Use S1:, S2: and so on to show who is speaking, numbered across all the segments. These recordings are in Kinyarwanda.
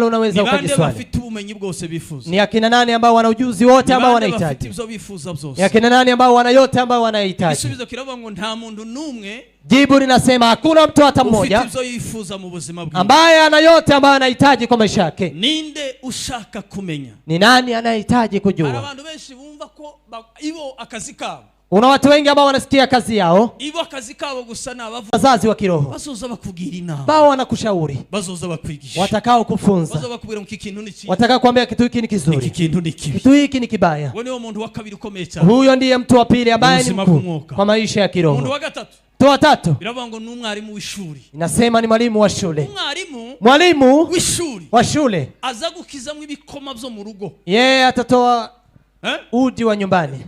S1: unaweza ukajiswali. Ni akina nani ambao wana ujuzi wote ambao wanahitaji? Ni akina nani ambao wana yote ambao wanahitaji? Jibu linasema hakuna mtu hata mmoja ambaye ana yote ambayo anahitaji kwa maisha yake.
S2: Ninde ushaka kumenya?
S1: Ni nani anahitaji kujua?
S2: Abantu benshi bumva ko ibo akazi kabo.
S1: Una watu wengi ambao wanasikia kazi yao
S2: ibo akazi kabo gusa nabavu
S1: wazazi wa kiroho
S2: bazoza bakugira inama,
S1: bao wanakushauri,
S2: bazoza bakwigisha,
S1: watakao kufunza,
S2: bazoza bakubwira mu kikintu niki,
S1: watakao kuambia kitu hiki ni kizuri,
S2: kikintu niki,
S1: kitu hiki ni kibaya.
S2: Wone wa muntu wa kabiri ukomeye cyane.
S1: Huyo ndiye mtu wa pili ambaye ni mkuu kwa maisha ya kiroho.
S2: Muntu wa gatatu,
S1: mtu wa tatu
S2: biravuga ni umwarimu w'ishuri.
S1: Inasema ni mwalimu wa shule.
S2: Mwalimu w'ishuri
S1: wa shule
S2: aza gukizamwe ibikoma byo mu rugo.
S1: Yeye atatoa udi wa nyumbani.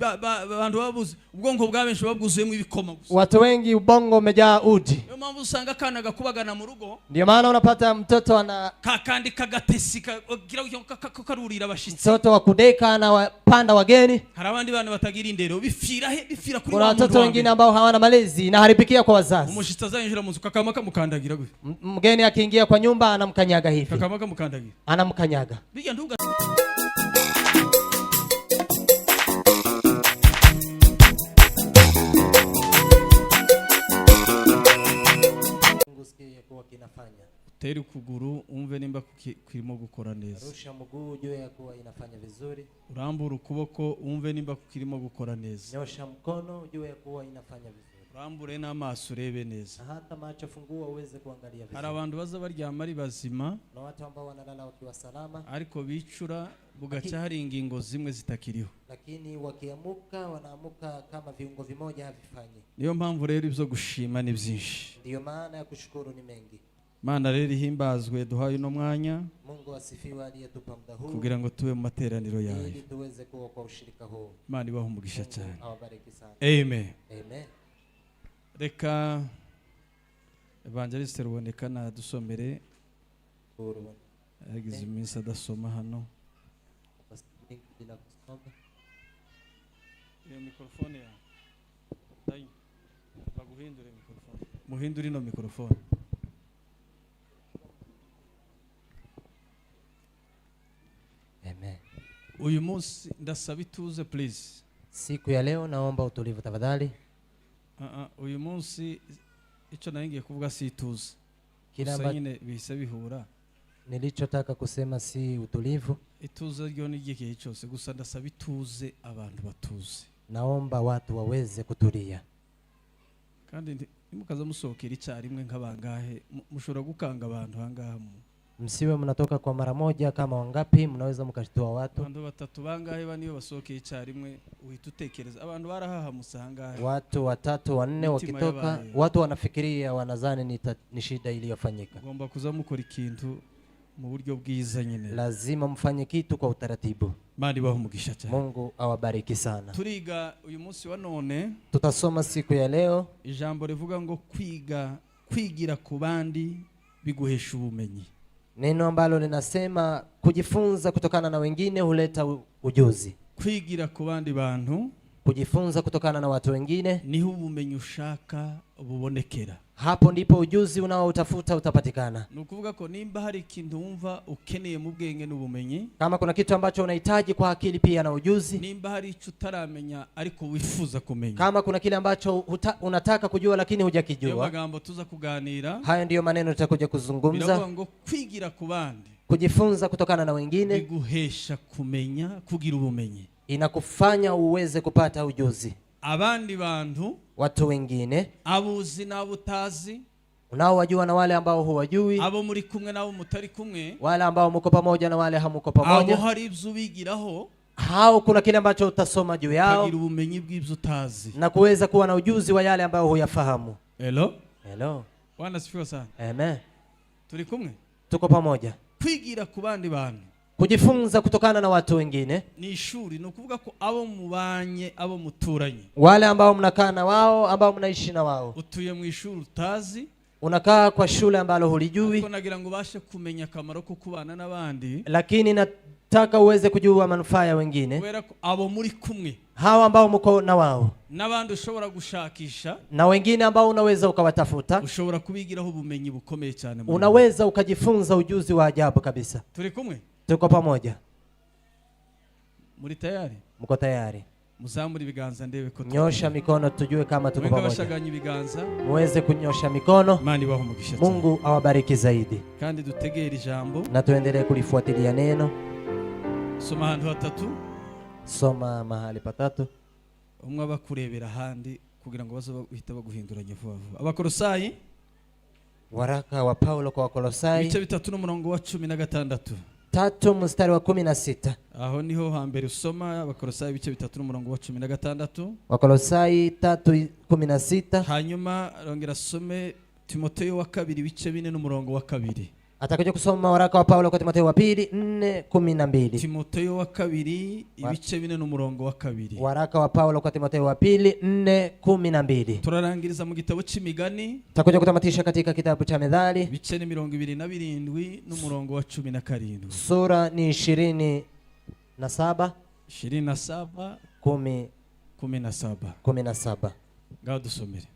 S2: Bantu babuze ubwonko bwabenshi babwuzuyemo ibikoma gusa.
S1: Watu wengi ubongo umejaa udi.
S2: Yo mambo usanga kana gakubagana mu rugo.
S1: Ndio maana unapata mtoto ana
S2: kakandi kagatesi karurira abashitsi.
S1: Mtoto wa kudeka na wapanda wageni.
S2: Hari abandi bana batagira indero bifira kuri
S1: kuna watoto wengine ambao hawana malezi na haribikia kwa wazazi.
S2: Umushitsi azayinjira mu nzu kakamaka mukandagira gwe.
S1: Mgeni akiingia kwa nyumba anamkanyaga hivi.
S2: Kakamaka mukandagira.
S1: Anamkanyaga.
S2: Bijya nduga teri kuguru umve nimba kirimo gukora neza.
S1: Rusha mguu ujue ya kuwa inafanya vizuri.
S2: Urambura ukuboko umve nimba kirimo gukora neza.
S1: Nyosha mkono ujue ya kuwa inafanya vizuri.
S2: Urambure n'amaso urebe neza.
S1: Hata macho fungua uweze kuangalia vizuri.
S2: Hari abantu baza baryama ari bazima
S1: na watu ambao wanalala wakiwa salama
S2: ariko bicura bugaca hari ingingo zimwe zitakiriho,
S1: lakini wakiamuka wanaamuka kama viungo vimoja havifanyi.
S2: Niyo mpamvu rero ibyo gushima ni byinshi.
S1: Ndio maana ya kushukuru ni mengi.
S2: Mana rero himbazwe duhaye uno mwanya.
S1: Mungu asifiwe aliyetupa muda huu
S2: kugira ngo tube mu materaniro yawe
S1: ili tuweze kuwa kwa ushirika huu.
S2: Mana ibahe umugisha cyane.
S1: Awabariki sana.
S2: Amen.
S1: Amen.
S2: Reka Evangeliste Ruboneka na dusomere yagize iminsi adasoma hano. Iyo mikrofone ya dai baguhindure mikrofone. Muhindure no mikrofone.
S1: Amen.
S2: Uyu munsi ndasaba ituze please.
S1: Siku ya leo naomba utulivu tafadhali.
S2: Uyu munsi icyo naringiye kuvuga si ituze. Kila nyine bihise bihura.
S1: Nilichotaka kusema si utulivu.
S2: Ituze ryo ni igihe cyose gusa ndasaba ituze abantu batuze.
S1: Naomba watu waweze kutulia.
S2: Kandi nimukaza musokera icyarimwe nk'abangahe mushobora gukanga abantu hangaha mu.
S1: Msiwe mnatoka kwa mara moja kama wangapi mnaweza mkashitoa watu.
S2: Abantu batatu bangahe baniyo basokeye icyarimwe uhita utekereza abantu barahahamusa hangahe.
S1: Watu watatu wanne wakitoka watu wanafikiria wanazani ni shida iliyofanyika.
S2: Ngomba kuza mukora ikintu mu buryo bwiza nyine.
S1: Lazima mfanye kitu kwa utaratibu.
S2: Mani baho umugisha cyane.
S1: Mungu awabariki sana.
S2: Turiga uyu munsi wa none.
S1: Tutasoma siku ya leo
S2: ijambo rivuga ngo kwigira ku bandi biguhesha ubumenyi.
S1: Neno ambalo linasema kujifunza kutokana na wengine huleta ujuzi.
S2: Kwigira ku bandi bantu,
S1: kujifunza kutokana na watu wengine,
S2: niho ubumenyi ushaka bubonekera.
S1: Hapo ndipo ujuzi unaoutafuta utapatikana.
S2: Nukuvuga ko nimba hari ikintu wumva ukeneye mu bwenge n'ubumenyi,
S1: kama kuna kitu ambacho unahitaji kwa akili pia na ujuzi,
S2: nimba hari icyo utaramenya ariko wifuza kumenya,
S1: kama kuna kile ambacho unataka kujua lakini hujakijua,
S2: yo magambo tuza kuganira.
S1: Hayo ndiyo maneno tutakuja kuzungumza.
S2: Biravuga ngo kwigira ku bandi,
S1: kujifunza kutokana na wengine,
S2: biguhesha kumenya, kugira ubumenyi,
S1: inakufanya uweze kupata ujuzi.
S2: Abandi bantu,
S1: watu wengine,
S2: abuzi na butazi,
S1: unaowajua na wale ambao huwajui,
S2: abo muri kumwe na abo mutari kumwe,
S1: wale ambao mko pamoja na wale hamuko pamoja,
S2: abo hari ibyo bigiraho,
S1: hao kuna kile ambacho utasoma juu yao,
S2: kugira ubumenyi bw'ibyo utazi
S1: na kuweza kuwa na ujuzi wa yale ambao huyafahamu.
S2: Hello?
S1: Hello.
S2: Bwana sifiwe sana.
S1: Amen.
S2: Turi kumwe?
S1: Tuko pamoja.
S2: Kwigira ku bandi bantu,
S1: kujifunza kutokana na watu wengine,
S2: ni ishuri. Nukuvuga ko abo mubanye, abo muturanye,
S1: wale ambao mnakaa na wao, ambao mnaishi na wao.
S2: Utuye mu ishuri utazi,
S1: unakaa kwa shule ambalo hulijui,
S2: ko nagira ngo bashe kumenya akamaro ko kubana n'abandi,
S1: lakini nataka uweze kujua manufaa ya wengine.
S2: Kubera ko abo muri kumwe,
S1: Hawa ambao mko na wao.
S2: N'abandi ushobora gushakisha.
S1: Na wengine ambao unaweza ukawatafuta.
S2: Ushobora kubigiraho ubumenyi bukomeye cyane.
S1: Unaweza ukajifunza ujuzi wa ajabu kabisa.
S2: Turi kumwe?
S1: Tuko pamoja.
S2: Muri tayari?
S1: Mko tayari?
S2: Muzamuri ibiganza ndebe ko.
S1: Nyosha mikono tujue kama tuko pamoja.
S2: Bashaganya ibiganza.
S1: Muweze kunyosha mikono.
S2: Imani ibahe umugisha.
S1: Mungu awabariki zaidi.
S2: Kandi dutegere ijambo.
S1: Na tuendelee kulifuatilia neno.
S2: Soma ahantu hatatu.
S1: Soma mahali patatu.
S2: Umwe abakurebera handi kugira ngo bazo bahita baguhinduranya vuba vuba. Abakolosayi,
S1: waraka wa Paulo kwa Wakolosai,
S2: ibice 3 n'umurongo wa 16.
S1: 3 mstari wa 16.
S2: Aho niho hambere usoma Abakolosayi ibice 3 n'umurongo wa 16.
S1: Wakolosai 3:16.
S2: Hanyuma rongera some Timoteyo wa 2 ibice 4 n'umurongo wa 2.
S1: Atakuja kusoma waraka wa Paulo kwa Timoteyo wa 2 4:12.
S2: Timoteyo wa 2 ibice 4 n'umurongo wa 2.
S1: Waraka wa Paulo kwa Timoteyo wa 2 4:12.
S2: Turarangiriza mu gitabo c'imigani.
S1: Takuja kutamatisha katika kitabu cha Methali.
S2: Ibice 27 n'umurongo wa 17.
S1: Sura ni 27. 17.
S2: Ngaho dusomere.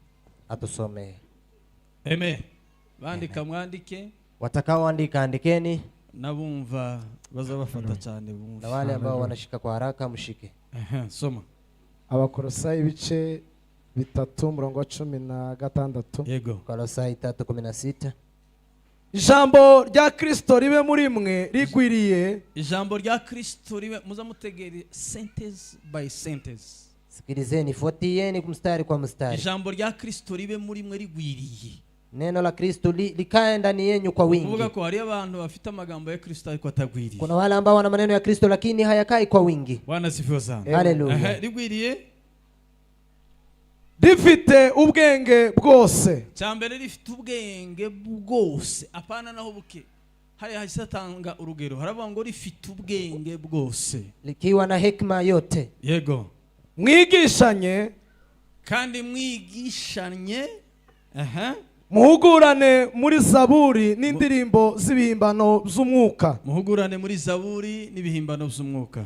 S1: Atusomee.
S2: Amen. Bandika mwandike.
S1: Watakao andika andikeni.
S2: Nabumva baza bafata cyane bumva.
S1: Na wale ambao wanashika kwa haraka mshike.
S2: Soma.
S3: Abakolosayi ibice 3 umurongo wa 16.
S2: Yego.
S1: Kolosai 3:16.
S3: Ijambo rya Kristo ribe muri mwe rigwiriye.
S2: Ijambo rya Kristo ribe muzamutegere sentence by sentence.
S1: Sikilizeni, fuatieni mstari kwa mstari.
S2: Ijambo rya Kristo ribe muri mwe rigwiriye.
S1: Neno la Kristo likae ndani yenu kwa wingi.
S2: Kuvuga ko hari abantu bafite amagambo ya Kristo ariko atagwiriye.
S1: Kuna wale ambao wana maneno ya Kristo lakini hayakai kwa wingi.
S2: Bwana sifiwe sana.
S1: Haleluya.
S2: Rigwiriye
S3: rifite ubwenge bwose.
S2: Cyambere rifite ubwenge bwose. Apana naho buke. Hari hasatanga urugero. Haravuga ngo rifite ubwenge bwose.
S1: Likiwa na hekima yote.
S2: Yego.
S3: Mwigishanye
S2: kandi mwigishanye.
S3: Muhugurane muri zaburi n'indirimbo z'ibihimbano by'umwuka.
S2: Muhugurane muri zaburi n'ibihimbano by'umwuka.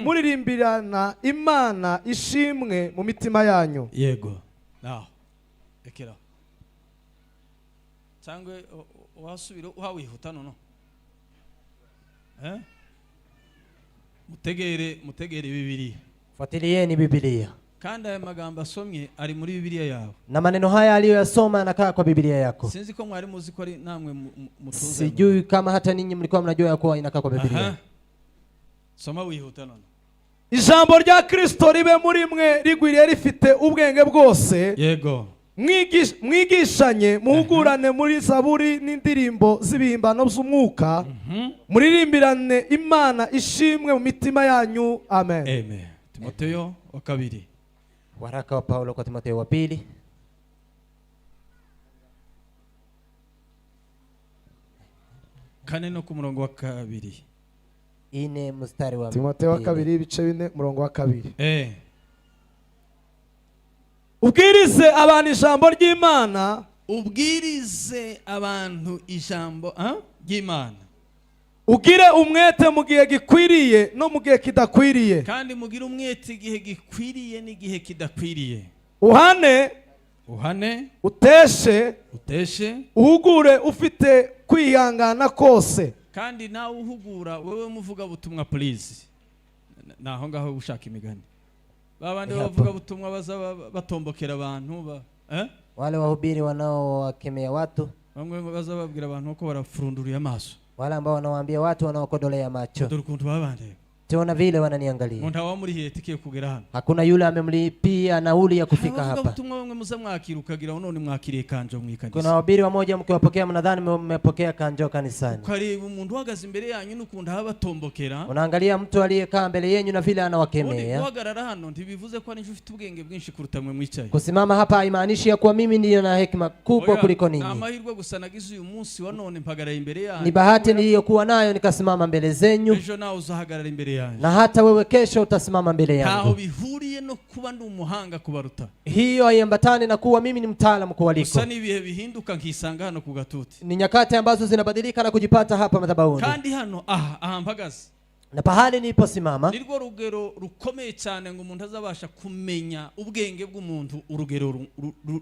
S3: Muririmbirana Imana ishimwe mu mitima yanyu.
S2: Yego. Naho. Ekera. Cyangwe wasubira uhawihuta nono. Mutegere Bibiliya.
S1: Fuatilieni Biblia.
S2: Kandi aya magambo asomye ari muri Biblia yawe.
S1: Na maneno haya aliyoyasoma yanakaa kwa Biblia yako.
S2: Sinzi ko mwari muzi ko ari namwe mutuze.
S1: Sijui kama hata ninyi mlikuwa mnajua ya kuwa inakaa kwa Biblia.
S2: Soma wihuta none.
S3: Ijambo rya Kristo ribe muri mwe rigwiriye rifite ubwenge bwose.
S2: Yego.
S3: Mwigishanye muhugurane muri zaburi n'indirimbo z'ibihimbano by'umwuka. Muririmbirane Imana ishimwe mu mitima yanyu. Amen.
S2: Amen. Timoteyo wa 2.
S1: Waraka wa Paulo kwa Timoteyo wa 2.
S2: Kane no ku murongo wa 2.
S1: Ine mstari wa
S3: Timoteyo wa 2 ibice 4 murongo wa 2.
S1: Ubwirize abantu ijambo ry'Imana.
S2: Ubwirize abantu ijambo ry'Imana.
S3: Ugire umwete mu gihe gikwiriye no mu gihe kidakwiriye.
S2: Kandi mugire umwete igihe gikwiriye n'igihe kidakwiriye.
S3: Uhane. Uteshe. Uhugure ufite kwihangana kose.
S2: Kandi nawe uhugura wewe muvuga butumwa please. Naho ngaho ushaka imigani. Babandi bavuga butumwa baza batombokera abantu
S1: wale wahubiri wanaowakemea watu.
S2: Bamwe baza babwira abantu ko barafurunduriye amaso.
S1: Wale ambao wanawaambia watu wanaokodolea macho.
S2: Turukuntu babande.
S1: Tuona vile wananiangalia.
S2: Mundu wamurihiye tikiye kugera hano.
S1: Hakuna yule amemlipia nauli ya kufika hapa.
S2: Butumwa bamwe muza mwakirukagira none mwakiriye kanjo mwikanisa.
S1: Kuna wahubiri wamoja mkiwapokea mnadhani mmepokea kanjo kanisani.
S2: Karibu umuntu uhagaze imbere yanyu n'ukunda habatombokera.
S1: Unaangalia mtu aliyekaa mbele yenu na vile anawakemea.
S2: Guhagarara hano ntibivuze ko ari ufite ubwenge bwinshi kuruta mwe mwicaye.
S1: Kusimama hapa haimaanishi ya kuwa mimi ndiyo na hekima kubwa kuliko ninyi.
S2: Amahirwe gusa nagize uyu munsi wa none mpagara imbere yanyu.
S1: Ni bahati niliyokuwa nayo nikasimama mbele zenyu.
S2: Ejo nawe uzahagarara imbere yanyu.
S1: Na hata wewe kesho utasimama mbele yangu.
S2: Taho bihuriye no kuba ndi umuhanga kubaruta.
S1: Hiyo haiambatani na kuwa mimi ni mtaalamu kuwaliko.
S2: Gusa nibihe bihinduka nkisanga hano ku gatuti.
S1: Ni nyakati ambazo zinabadilika na kujipata hapa madhabahuni.
S2: Kandi hano mpagaze.
S1: na pahali niliposimama
S2: nirwo rugero rukomeye cyane ngo umuntu azabasha kumenya ubwenge bw'umuntu urugero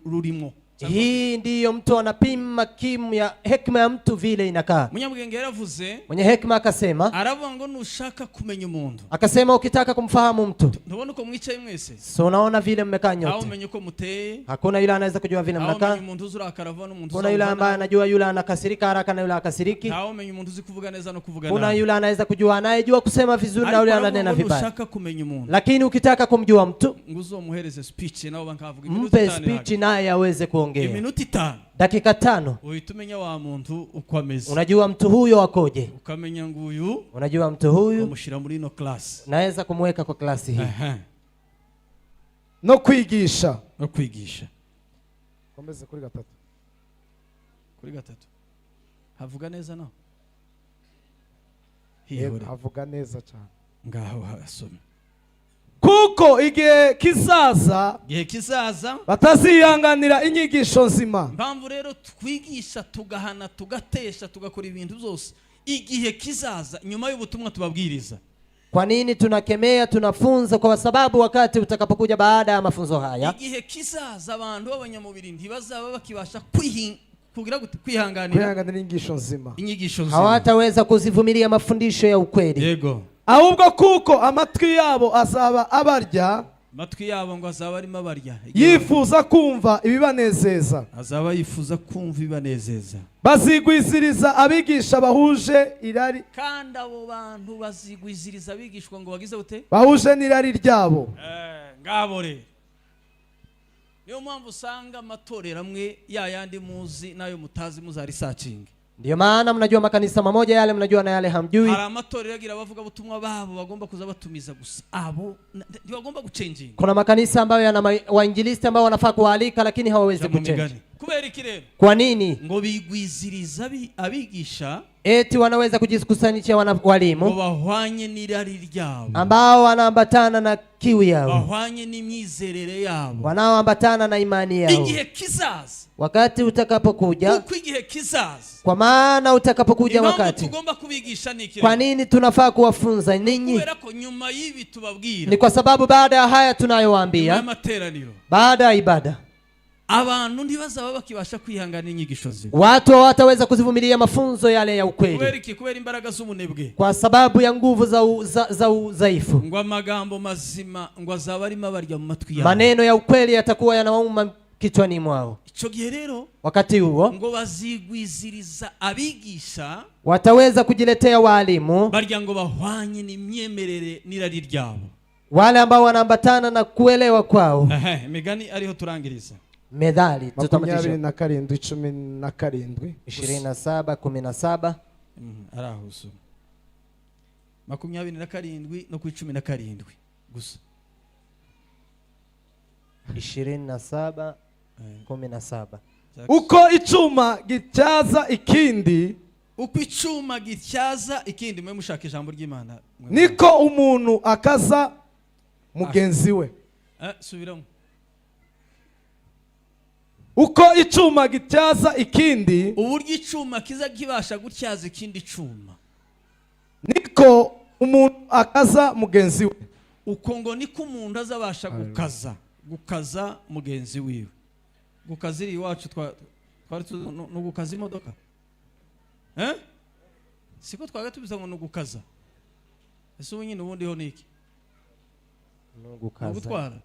S2: rurimo.
S1: Hii ndiyo mtu anapima kimu ya hekima ya mtu vile inakaa.
S2: Munyabwenge yaravuze,
S1: mwenye hekima akasema,
S2: aravuga ngo nushaka kumenya umuntu,
S1: akasema ukitaka kumfahamu mtu,
S2: ndabona uko mwicaye mwese,
S1: so unaona vile mmekaa nyote,
S2: hao umenye uko muteye,
S1: hakuna yule anaweza kujua vile mnakaa.
S2: hao umenye umuntu uzurakara vana umuntu,
S1: kuna yule ambaye anajua yule anakasirika haraka na yule akasiriki,
S2: hao umenye umuntu uzi kuvuga neza no kuvuga nabi,
S1: kuna yule anaweza kujua anayejua kusema vizuri na yule ananena vibaya.
S2: Nushaka kumenya umuntu,
S1: lakini ukitaka kumjua mtu,
S2: nguzo muhereze speech nao bankavuga
S1: mpe speech naye aweze kuongea
S2: minuti 5,
S1: dakika 5,
S2: uhitumenya wa muntu uko ameze,
S1: unajua mtu huyo akoje,
S2: ukamenya nguyu,
S1: unajua mtu huyu
S2: umushira muri no class,
S1: naweza kumweka kwa klasi hii.
S3: no kwigisha, komeze kuri gatatu
S2: havuga neza no
S3: hihore, havuga neza cyane
S2: ngaho hasome,
S3: kuko igihe kizaza batazihanganira inyigisho nzima.
S2: Mpamvu rero twigisha tugahana tugatesha tugakora ibintu byose igihe kizaza nyuma y'ubutumwa tubabwiriza.
S1: Kwa nini tunakemea, tunafunza? Kwa sababu wakati utakapokuja baada ya mafunzo haya,
S2: igihe kizaza abantu b'abanyamubiri ntibazaba bakibasha kwihanganira
S3: inyigisho nzima,
S1: hawataweza kuzivumilia mafundisho ya ukweli.
S2: Yego.
S3: Ahubwo kuko amatwi yabo azaba abarya,
S2: matwi yabo ngo azaba arimo abarya,
S3: yifuza kumva ibibanezeza,
S2: azaba yifuza kumva ibibanezeza,
S3: bazigwiziriza abigisha bahuje irari,
S2: kandi abo bantu bazigwiziriza abigishwa ngo bagize ute,
S3: bahuje n'irari ryabo.
S2: Ngabo rero niyo mpamvu usanga amatorero amwe yayandi muzi nayo mutazi muzari searching.
S1: Ndio maana mnajua makanisa mamoja yale mnajua na yale hamjui.
S2: Hari amatorero yagira bavuga butumwa babo bagomba kuza batumiza gusa, abo ntibagomba guchanging.
S1: Kuna makanisa ambayo yana wainjilisti ambao wanafaa kualika lakini hawawezi kuchange.
S2: Kubera iki rero?
S1: Kwa nini?
S2: Ngo bigwiziriza abigisha,
S1: eti wanaweza kujikusanyisha walimu
S2: ngo bahwanye n'irari ryabo,
S1: ambao wanaambatana na kiu yao,
S2: bahwanye n'imyizerere yabo,
S1: wanaoambatana na imani yao.
S2: Igihe kizaza,
S1: wakati utakapokuja,
S2: kuko igihe kizaza,
S1: kwa maana utakapokuja wakati,
S2: tugomba kubigisha niki?
S1: Kwa nini tunafaa kuwafunza ninyi?
S2: Kubera ko nyuma y'ibi tubabwira,
S1: ni kwa sababu baada ya haya tunayowaambia, baada ya ibada,
S2: abantu ntibazaba bakibasha kwihangana inyigisho ze,
S1: watu hawataweza kuzivumilia mafunzo yale ya ukweli.
S2: Kubera imbaraga z'umunebwe,
S1: kwa sababu ya nguvu za udhaifu.
S2: Ngo amagambo mazima ngo azaba arimo abarya mu matwi yabo,
S1: maneno ya ukweli yatakuwa yanawauma kichwani mwao.
S2: Ico gihe rero,
S1: wakati huo,
S2: ngo bazigwiziriza abigisha,
S1: wataweza kujiletea walimu
S2: barya ngo bahwanye n'imyemerere n'irari ryabo,
S1: wale ambao wanaambatana na kuelewa kwao.
S2: Migani ariho turangiriza.
S1: Methali tutamatisha
S3: 27:17
S1: 27:17
S2: arahusu 27 no ku 17 gusa
S1: 27:17
S3: uko icuma gityaza ikindi,
S2: uko icuma gityaza ikindi, mwe mushaka ijambo ry'Imana,
S3: niko umuntu akaza mugenzi we.
S2: Subiramo.
S3: Uko icuma gityaza ikindi,
S2: uburyo icuma kiza kibasha gutyaza ikindi cuma,
S3: niko umuntu akaza mugenzi we.
S2: Uko ngo niko umuntu azabasha gukaza mugenzi wiwe. Gukaza iri iwacu twari no gukaza imodoka, siko twagatubiza ngo no gukaza. Ese ubu nyine ubundi ho niki?
S1: No gukaza,
S2: gutwara.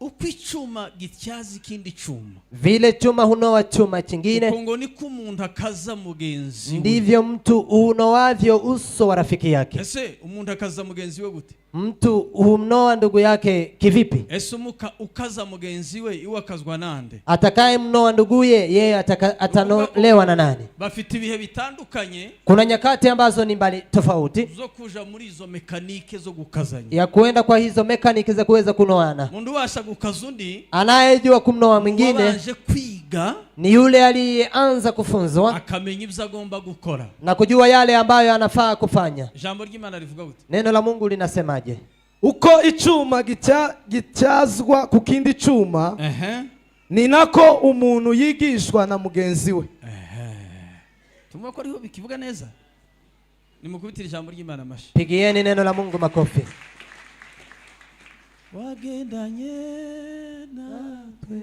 S2: Uko icuma gityaza ikindi cuma,
S1: vile chuma hunoa chuma kingine,
S2: uko ngo niko umuntu akaza mugenzi we,
S1: ndivyo mtu unowavyo uso wa rafiki yake.
S2: Ese umuntu akaza mugenzi we gute?
S1: Mtu humnoa ndugu yake kivipi?
S2: Ese ukaza mugenzi we iwe akazwa nande?
S1: Atakaye mnoa nduguye yeye atanolewa na nani?
S2: Bafite ibihe bitandukanye,
S1: kuna nyakati ambazo ni mbali tofauti
S2: zo kuja muri izo mekanike zo gukazanya,
S1: ya kuenda kwa hizo mekanike za kuweza kunoana.
S2: Mundu washa gukaza undi,
S1: anayejua kumnoa mwingine,
S2: waje kwiga,
S1: ni yule aliyeanza kufunzwa
S2: akamenya ibyo agomba gukora
S1: na kujua yale ambayo anafaa kufanya.
S2: Jambo ry'Imana rivuga gute?
S1: Neno la Mungu linasemaje?
S3: Uko icuma gityazwa ku kindi cuma, ni nako umuntu yigishwa na mugenzi we.
S2: Tumva ko ariho bikivuga neza. Nimukubitire ijambo ry'Imana amashi.
S1: Pigieni neno la Mungu makofi.
S2: Wagendanye natwe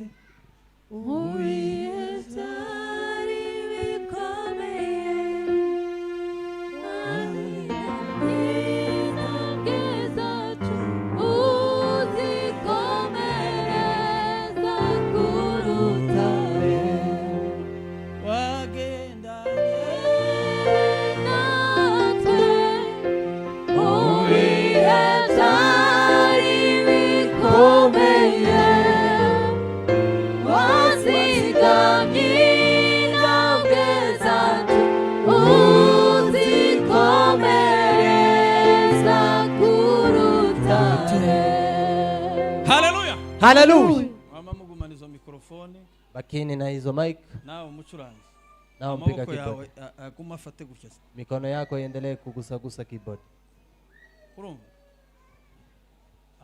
S1: Hallelujah.
S2: Mama mugumanizo mikrofone.
S1: Bakini na hizo mic.
S2: Nawe umucuranzi.
S1: Nao mpiga keyboard.
S2: Aguma afate gutya.
S1: Mikono yako iendelee kugusa keyboard.
S2: Urumva?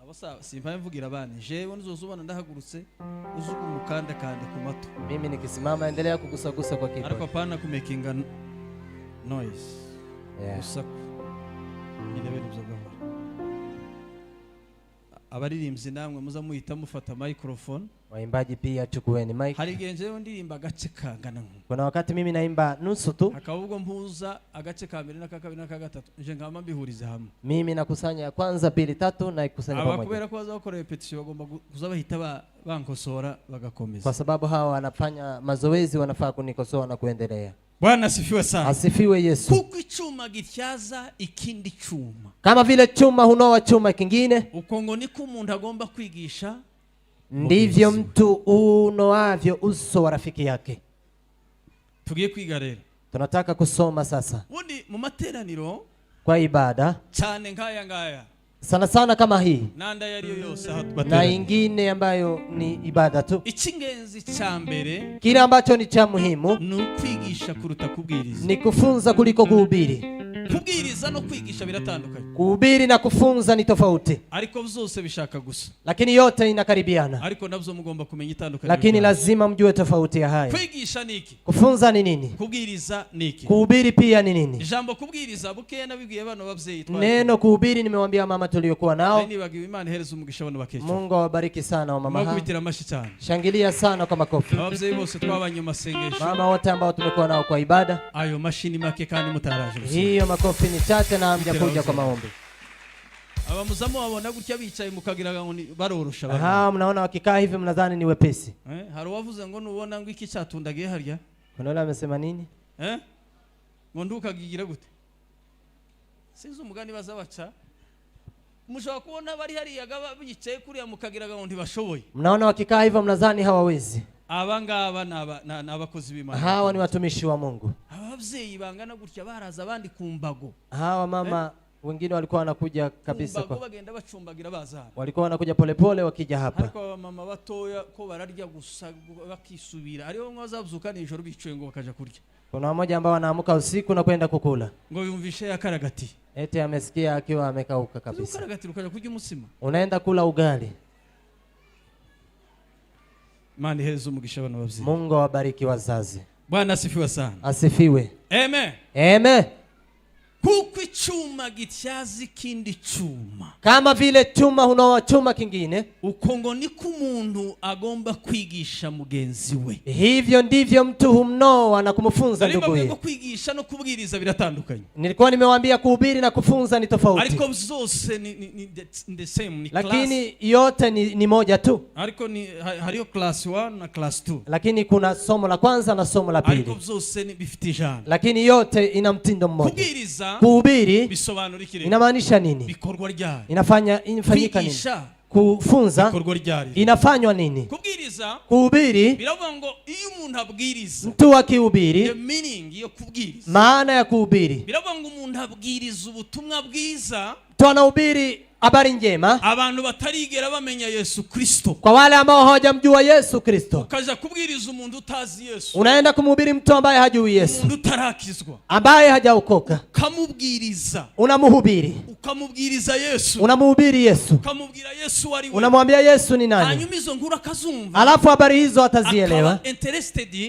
S2: Abasa simpa mvugira abana. Jewe nizozubana ndahagurutse uzuga umukanda kande ku mato.
S1: Mimi nikisimama endelea kugusa kwa keyboard.
S2: Ariko pana kumakinga noise.
S1: Yeah.
S2: Usaku. Nilebe nibyo. Abaririmbyi namwe muza muhita mufata microphone.
S1: Waimbaji pia chukueni mic.
S2: Hari genje ndirimba agace kangana nko.
S1: Kuna wakati mimi naimba nusu tu.
S2: Akabubwo mpuza agace ka mbere n'aka kabiri n'aka gatatu. Nje ngamba mbihuriza hamwe.
S1: Mimi nakusanya ya kwanza, pili, tatu na ikusanya pamoja.
S2: Abakubera ko bazakora repetition bagomba kuzabahita bankosora bagakomeza.
S1: Kwa sababu hawa wanafanya mazoezi, wanafaa kunikosoa na kuendelea.
S2: Bwana asifiwe sana.
S1: Asifiwe Yesu.
S2: Kuko icyuma gityaza ikindi cyuma.
S1: Kama vile chuma hunoa chuma kingine,
S2: ukongo niko umuntu agomba kwigisha,
S1: ndivyo mtu unoavyo uso wa rafiki yake.
S2: Tugiye kwiga rero.
S1: Tunataka kusoma sasa.
S2: Ubundi mu materaniro
S1: kwa ibada
S2: cyane ngaya
S1: sana sana kama hii
S2: nanda yariyo yose
S1: na ingine ambayo ni ibada tu,
S2: icy'ingenzi cya mbere
S1: kile ambacho ni cha muhimu
S2: ni ukwigisha kuruta kubwiriza.
S1: Ni kufunza kuliko kuhubiri.
S2: Kubwiriza no kwigisha biratandukanye.
S1: Kuhubiri na kufunza ni tofauti.
S2: Ariko byose bishaka gusa.
S1: Lakini yote inakaribiana.
S2: Ariko nabyo mugomba kumenya itandukanye.
S1: Lakini lazima mjue tofauti ya haya.
S2: Kwigisha niki?
S1: Kufunza ni nini?
S2: Kubwiriza niki?
S1: Kuhubiri pia ni nini?
S2: Jambo kubwiriza buke nabibwiye bano babyeyi
S1: twari. Neno kuhubiri nimewambia mama tuliokuwa nao.
S2: Nibagiwe Imana ihereza umugisha bano bakecho.
S1: Mungu awabariki sana wa mama hao.
S2: Mwakubitira amashi cyane.
S1: Shangilia sana kwa makofi.
S2: Ababyeyi bose twabanye masengesho.
S1: Mama wote ambao tumekuwa nao kwa ibada.
S2: Ayo mashini make kandi mutaraje.
S1: Hiyo makofi ni chache na hamjakuja kwa maombi.
S2: Abamuzamu wabona gutya bicaye mukagiraga ngo barorosha bari.
S1: Mnaona wakikaa hivi mnadhani ni wepesi.
S2: Hari wavuze ngo nubona ngo iki cyatundagiye harya?
S1: Kuna yule amesema nini?
S2: Ngo ndukagigira gute? Sinzi umugani bazabaca. Mushobora kubona bari hariya bicaye kuriya mukagiraga ngo ntibashoboye.
S1: Mnaona wakikaa hivyo mnadhani hawawezi.
S2: Abangaba n'abakozi b'Imana.
S1: Hawa ni watumishi wa Mungu.
S2: Ababyeyi bangana gutya baraza abandi kumbago.
S1: Hawa mama wengine walikuwa wanakuja kabisa
S2: kwa bagenda bacumbagira baza.
S1: Walikuwa wanakuja polepole wakija hapa.
S2: Ariko mama batoya ko bararya gusa bakisubira. Ariho mwazabuzuka nijoro bicuye ngo bakaja kurya.
S1: Kuna mmoja ambao anaamuka usiku na kwenda kukula.
S2: Ngo yumvishe yakaragati.
S1: Eti amesikia akiwa amekauka kabisa.
S2: Yakaragati ukaja kurya umusima.
S1: Unaenda kula ugali.
S2: Mani hezo umugisha bano babyeyi.
S1: Mungu awabariki wazazi.
S2: Bwana asifiwe sana.
S1: Asifiwe.
S2: Amen.
S1: Amen.
S2: Kuko icyuma gityaza ikindi cyuma.
S1: Kama vile chuma hunoa chuma kingine,
S2: ukongo niko umuntu agomba kwigisha mugenzi we.
S1: Hivyo ndivyo mtu humnoa na kumfunza ndugu yake.
S2: Kwigisha no kubwiriza biratandukanye.
S1: Nilikuwa nimewaambia kuhubiri na kufunza ni tofauti.
S2: Ariko zose ni the same, ni class.
S1: Lakini yote ni moja tu.
S2: Ariko ni hariyo class 1 na class 2.
S1: Lakini kuna somo la kwanza na somo la pili.
S2: Ariko zose ni bifitijana.
S1: Lakini yote ina mtindo mmoja.
S2: Kubwiriza
S1: kuhubiri
S2: bisobanura iki?
S1: Inamaanisha nini?
S2: Bikorwa ryari?
S1: Inafanyika nini? Kufunza
S2: bikorwa ryari?
S1: Inafanywa nini?
S2: Kubwiriza
S1: kuhubiri
S2: biravuga ngo iyo umuntu abwiriza,
S1: mtu akihubiri,
S2: the meaning yo kubwiriza,
S1: maana ya kuhubiri,
S2: biravuga ngo umuntu abwiriza ubutumwa bwiza,
S1: mtu anahubiri habari njema
S2: abantu batarigera bamenya Yesu Kristo,
S1: kwa wale ambao hawajamjua Yesu Kristo.
S2: Ukaja kubwiriza umuntu utazi Yesu,
S1: unaenda kumhubiri mtu ambaye hajui Yesu,
S2: umuntu utarakizwa,
S1: ambaye hajaokoka,
S2: ukamubwiriza,
S1: unamhubiri,
S2: ukamubwiriza Yesu,
S1: unamhubiri Yesu,
S2: ukamubwira Yesu ari we,
S1: unamwambia Yesu ni nani.
S2: hanyuma izo nkuru akazumva,
S1: alafu habari hizo atazielewa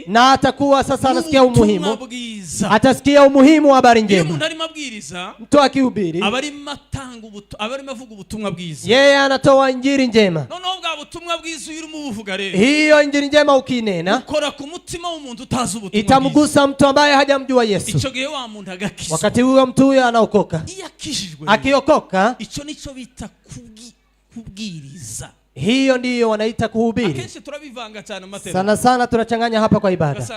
S1: na atakuwa sasa anasikia umuhimu, atasikia umuhimu wa habari njema. Mtu akihubiri
S2: abari mavuga ubutumwa bwiza,
S1: yeye anatoa injili njema.
S2: noneho bwa butumwa bwiza uri mu buvuga rero,
S1: hiyo injili njema ukinena
S2: ukora ku mutima w'umuntu utazi ubutumwa,
S1: itamgusa mtu ambaye hajamjua Yesu.
S2: Ico gihe wa muntu agakizwa,
S1: wakati huyo mtu huyo anaokoka. Akiokoka,
S2: ico nico bita kubwiriza.
S1: Hiyo ndiyo wanaita kuhubiri. Sana sana tunachanganya hapa kwa ibada.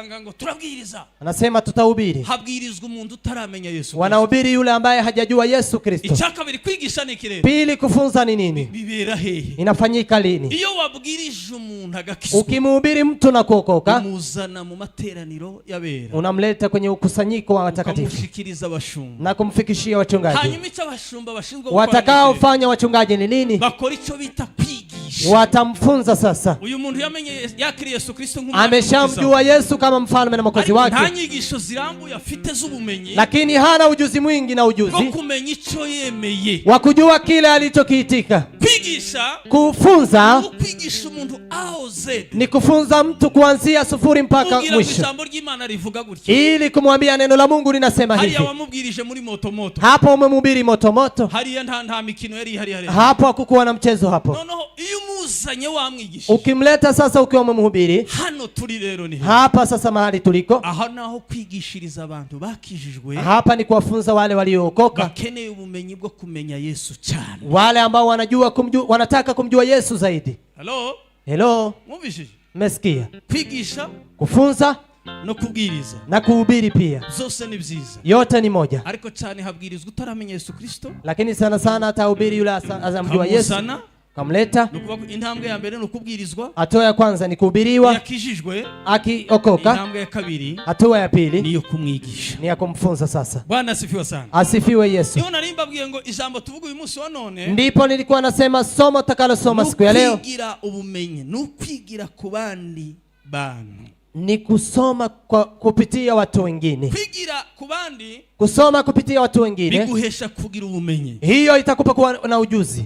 S1: Anasema tutahubiri.
S2: Habwirizwa umuntu utaramenya Yesu.
S1: Wanahubiri yule ambaye hajajua Yesu Kristo.
S2: Icyakabiri kwigisha ni kirere.
S1: Pili, kufunza ni nini?
S2: Bibera hehe?
S1: Inafanyika lini?
S2: Iyo wabwirije umuntu agakizwa,
S1: ukimhubiri mtu na kuokoka,
S2: umuzana mu materaniro y'abera,
S1: unamleta kwenye ukusanyiko wa watakatifu
S2: kumshikiriza abashumba
S1: na kumfikishia wachungaji.
S2: Hanyuma icyo abashumba bashinzwe
S1: watakaofanya wachungaji ni nini?
S2: Bakora icyo bita
S1: watamfunza sasa.
S2: Uyu muntu yamenye yakiri Yesu Kristo
S1: ameshamjua Yesu kama mfalme na mwokozi wake,
S2: nta nyigisho zirambuye afite z'ubumenyi,
S1: lakini hana ujuzi mwingi na ujuzi
S2: kumenya icyo yemeye,
S1: wa kujua kile alichokiitika.
S2: Kwigisha,
S1: kufunza,
S2: kwigisha umuntu aoze,
S1: ni kufunza mtu kuanzia sufuri mpaka mwisho, ili kumwambia neno la Mungu linasema hivi.
S2: Hariya wamubwirije muri moto,
S1: hapo umemhubiri moto,
S2: hariya nta mikino yari hari,
S1: hapo hakukuwa na mchezo hapo.
S2: No, iyo umuzanye wamwigisha,
S1: ukimleta sasa ukiwa umemhubiri,
S2: hano turi rero ni
S1: hapa sasa mahali tuliko,
S2: aha naho kwigishiriza abantu bakijijwe,
S1: hapa ni kuwafunza wale waliookoka,
S2: bakeneye ubumenyi bwo kumenya Yesu cyane,
S1: wale ambao wanataka kumjua Yesu zaidi. Hello,
S2: mubishije,
S1: mmesikia?
S2: Kwigisha,
S1: kufunza
S2: no kubwiriza
S1: na kuhubiri pia,
S2: zose ni byiza,
S1: yote ni moja.
S2: Ariko cyane habwirizwa utaramenya Yesu Kristo,
S1: lakini sana sana atahubiri yule azamjua Yesu, kamleta.
S2: Intambwe ya mbere no kubwirizwa,
S1: hatua ya kwanza ni kuhubiriwa,
S2: yakijijwe,
S1: akiokoka.
S2: Intambwe ya kabiri,
S1: hatua ya pili
S2: ni kumwigisha,
S1: ni ya kumfunza sasa.
S2: Bwana asifiwe sana.
S1: Asifiwe Yesu.
S2: Niona nimbabwiye ngo ijambo tuvuga uyu munsi wa none,
S1: ndipo nilikuwa nasema somo takalosoma siku ya leo,
S2: kwigira ubumenyi, no kwigira ku bandi bantu,
S1: ni kusoma kupitia watu wengine.
S2: Kwigira ku bandi,
S1: kusoma kupitia watu wengine,
S2: biguhesha kugira ubumenyi,
S1: hiyo itakupa kuwa na ujuzi.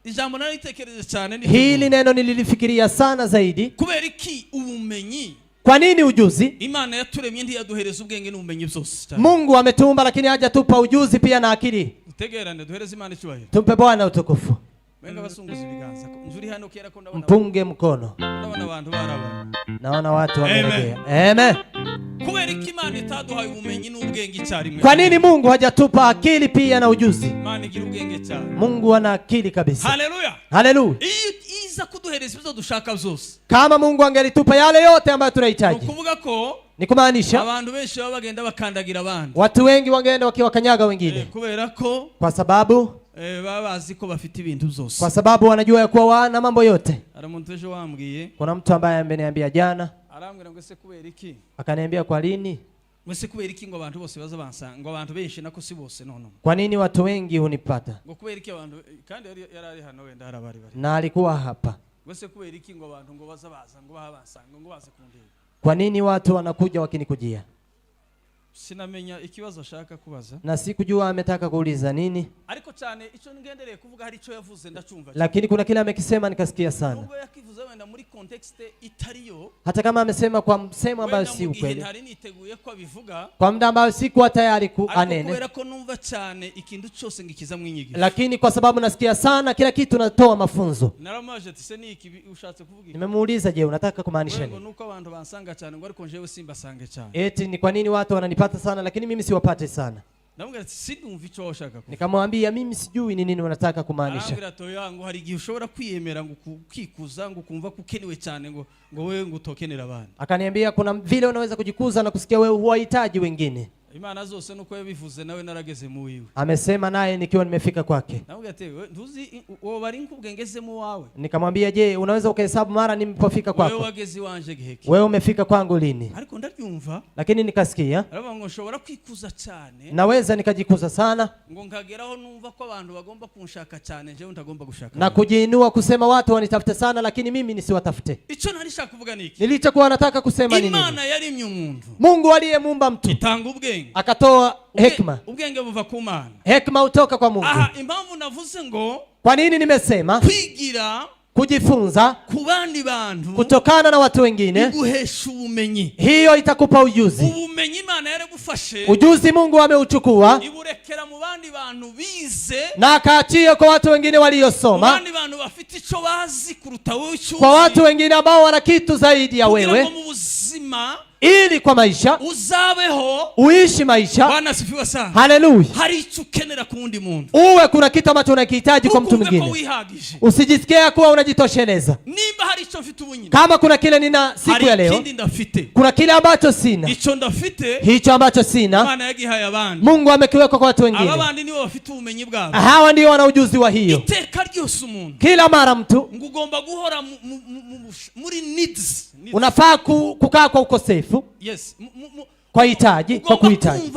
S2: Ijambo nalitekereza cyane ni
S1: hili neno nililifikiria sana zaidi.
S2: Kubera iki ubumenyi?
S1: Kwa nini ujuzi?
S2: Imana yaturemye ntiyaduhereza ubwenge n'ubumenyi byose.
S1: Mungu ametuumba lakini hajatupa ujuzi pia na akili.
S2: Tegerane duhereze Imana icyubahiro.
S1: Tumpe Bwana utukufu.
S2: Wenga basunguza ibiganza. Njuri hano kera ko ndabona.
S1: Mpunge mkono.
S2: Ndabona abantu baraba.
S1: Naona watu wamelegea. Amen.
S2: Kubera iki Imana itaduhaye ubumenyi n'ubwenge icyarimwe?
S1: Kwa nini Mungu hajatupa akili pia na ujuzi?
S2: Imana igira ubwenge cyane.
S1: Mungu ana akili kabisa.
S2: Haleluya.
S1: Haleluya.
S2: Iza kuduhereza ibyo dushaka byose.
S1: Kama Mungu angelitupa yale yote ambayo tunahitaji,
S2: ukuvuga ko
S1: ni kumaanisha
S2: abantu benshi baba bagenda bakandagira abandi.
S1: Watu wengi wangeenda wakiwakanyaga wengine.
S2: Kubera ko
S1: kwa sababu
S2: baba bazi ko bafite ibintu byose.
S1: Kwa sababu wanajua ya kuwa wana mambo yote.
S2: Ara muntu ejo wambwiye.
S1: Kuna mtu ambaye ameniambia jana.
S2: Arambwira ngo ese kubera iki?
S1: Akaniambia kwa lini?
S2: Mwese kubera iki ngo abantu bose baza bansanga, ngo abantu benshi nako si bose nono.
S1: Kwa nini watu wengi hunipata?
S2: Ngo kubera iki abantu kandi yari hano wenda harabari bari.
S1: Na alikuwa hapa.
S2: Mwese kubera iki ngo abantu ngo baza ngo babansanga ngo baze kundeba.
S1: Kwa nini watu wanakuja wakinikujia?
S2: Sinamenya ikibazo ashaka kubaza.
S1: Na sikujua ametaka kuuliza nini.
S2: Ariko cyane ico ngendereye kuvuga hari ico yavuze ndacumva.
S1: Lakini kuna kile amekisema nikasikia sana.
S2: Nubwo yakivuze wenda muri context itariyo.
S1: Hata kama amesema kwa msemo ambao si ukweli.
S2: Hari niteguye ko abivuga.
S1: Kwa muda ambao sikuwa tayari kuanene.
S2: Kubera ko numva cyane ikintu cyose ngikiza mwinyigisho.
S1: Lakini kwa sababu nasikia sana kila kitu natoa mafunzo.
S2: Naramaje tise ni iki ushatse kuvuga.
S1: Nimemuuliza, je, unataka kumaanisha nini?
S2: Nuko abantu bansanga cyane ngo ariko njewe simba sange cyane.
S1: Eti ni kwa nini watu wananipata sana lakini mimi siwapate sana?
S2: Namubwira sinumva icyo washaka kuvuga.
S1: Nikamwambia mimi sijui ni nini unataka kumaanisha.
S2: Arambwira to yangu hari igihe ushobora kwiyemera ngo kukikuza ngo kumva kukeniwe cyane ngo wewe ngo utokenera abantu.
S1: Akaniambia kuna vile unaweza kujikuza na kusikia wewe huwahitaji wengine.
S2: Imana zose nuko yabivuze nawe narageze mu wiwe.
S1: Amesema naye nikiwa nimefika kwake.
S2: Nawe ati ntuzi uwo bari nkubwengeze mu wawe.
S1: Nikamwambia, je, unaweza ukahesabu mara nimepofika kwako?
S2: Wewe wageze wanje giheki.
S1: Wewe umefika kwangu lini?
S2: Ariko ndabyumva.
S1: Lakini nikasikia.
S2: Araba ngo nshobora kwikuza cyane.
S1: Naweza nikajikuza sana.
S2: Ngo nkageraho numva ko abantu bagomba kunshaka cyane nje ntagomba gushaka.
S1: Na kujiinua kusema watu wanitafute sana lakini mimi nisiwatafute.
S2: Ico nalishaka kuvuga niki?
S1: Nilichokuwa nataka kusema nini?
S2: Imana yarimye umuntu.
S1: Mungu aliyemuumba mtu.
S2: Itanga ubwenge.
S1: Akatoa hekima.
S2: Ubwenge buva ku Mana.
S1: Hekima utoka kwa Mungu.
S2: Aha, impamvu navuze ngo
S1: kwa nini nimesema
S2: kwigira,
S1: kujifunza
S2: ku bandi bantu
S1: kutokana na watu wengine
S2: iguhesha ubumenyi.
S1: Hiyo itakupa ujuzi.
S2: Ubumenyi Imana yaragufashe.
S1: Ujuzi Mungu ameuchukua.
S2: Iburekera mu bandi bantu bize.
S1: Na akaachia kwa watu wengine waliosoma.
S2: Bandi bantu bafite ico bazi kuruta wewe uchuzi.
S1: Kwa watu wengine ambao wana kitu zaidi ya wewe.
S2: Mu buzima
S1: ili kwa maisha
S2: uzabeho
S1: uishi maisha.
S2: Bwana sifiwe sana.
S1: Haleluya.
S2: Hari icyo ukenera ku wundi muntu.
S1: Uwe kuna kitu ambacho unakihitaji kwa mtu mwingine. Usijisikie kuwa unajitosheleza.
S2: Nimba hari icyo mfite ubunyine.
S1: Kama kuna kile nina siku ya leo. Kuna kile ambacho sina.
S2: Icyo ndafite.
S1: Hicho ambacho sina.
S2: Imana yagihaye abandi.
S1: Mungu amekiweka kwa watu wengine.
S2: Abandi nibo bafite ubumenyi bwabo.
S1: Hawa ndio wana ujuzi wa hiyo.
S2: Iteka ryose umuntu.
S1: Kila mara mtu
S2: ngugomba guhora muri needs.
S1: Unafaa kukaa kwa ukosefu.
S2: Yes.
S1: Kwa hitaji, kwa kuhitaji.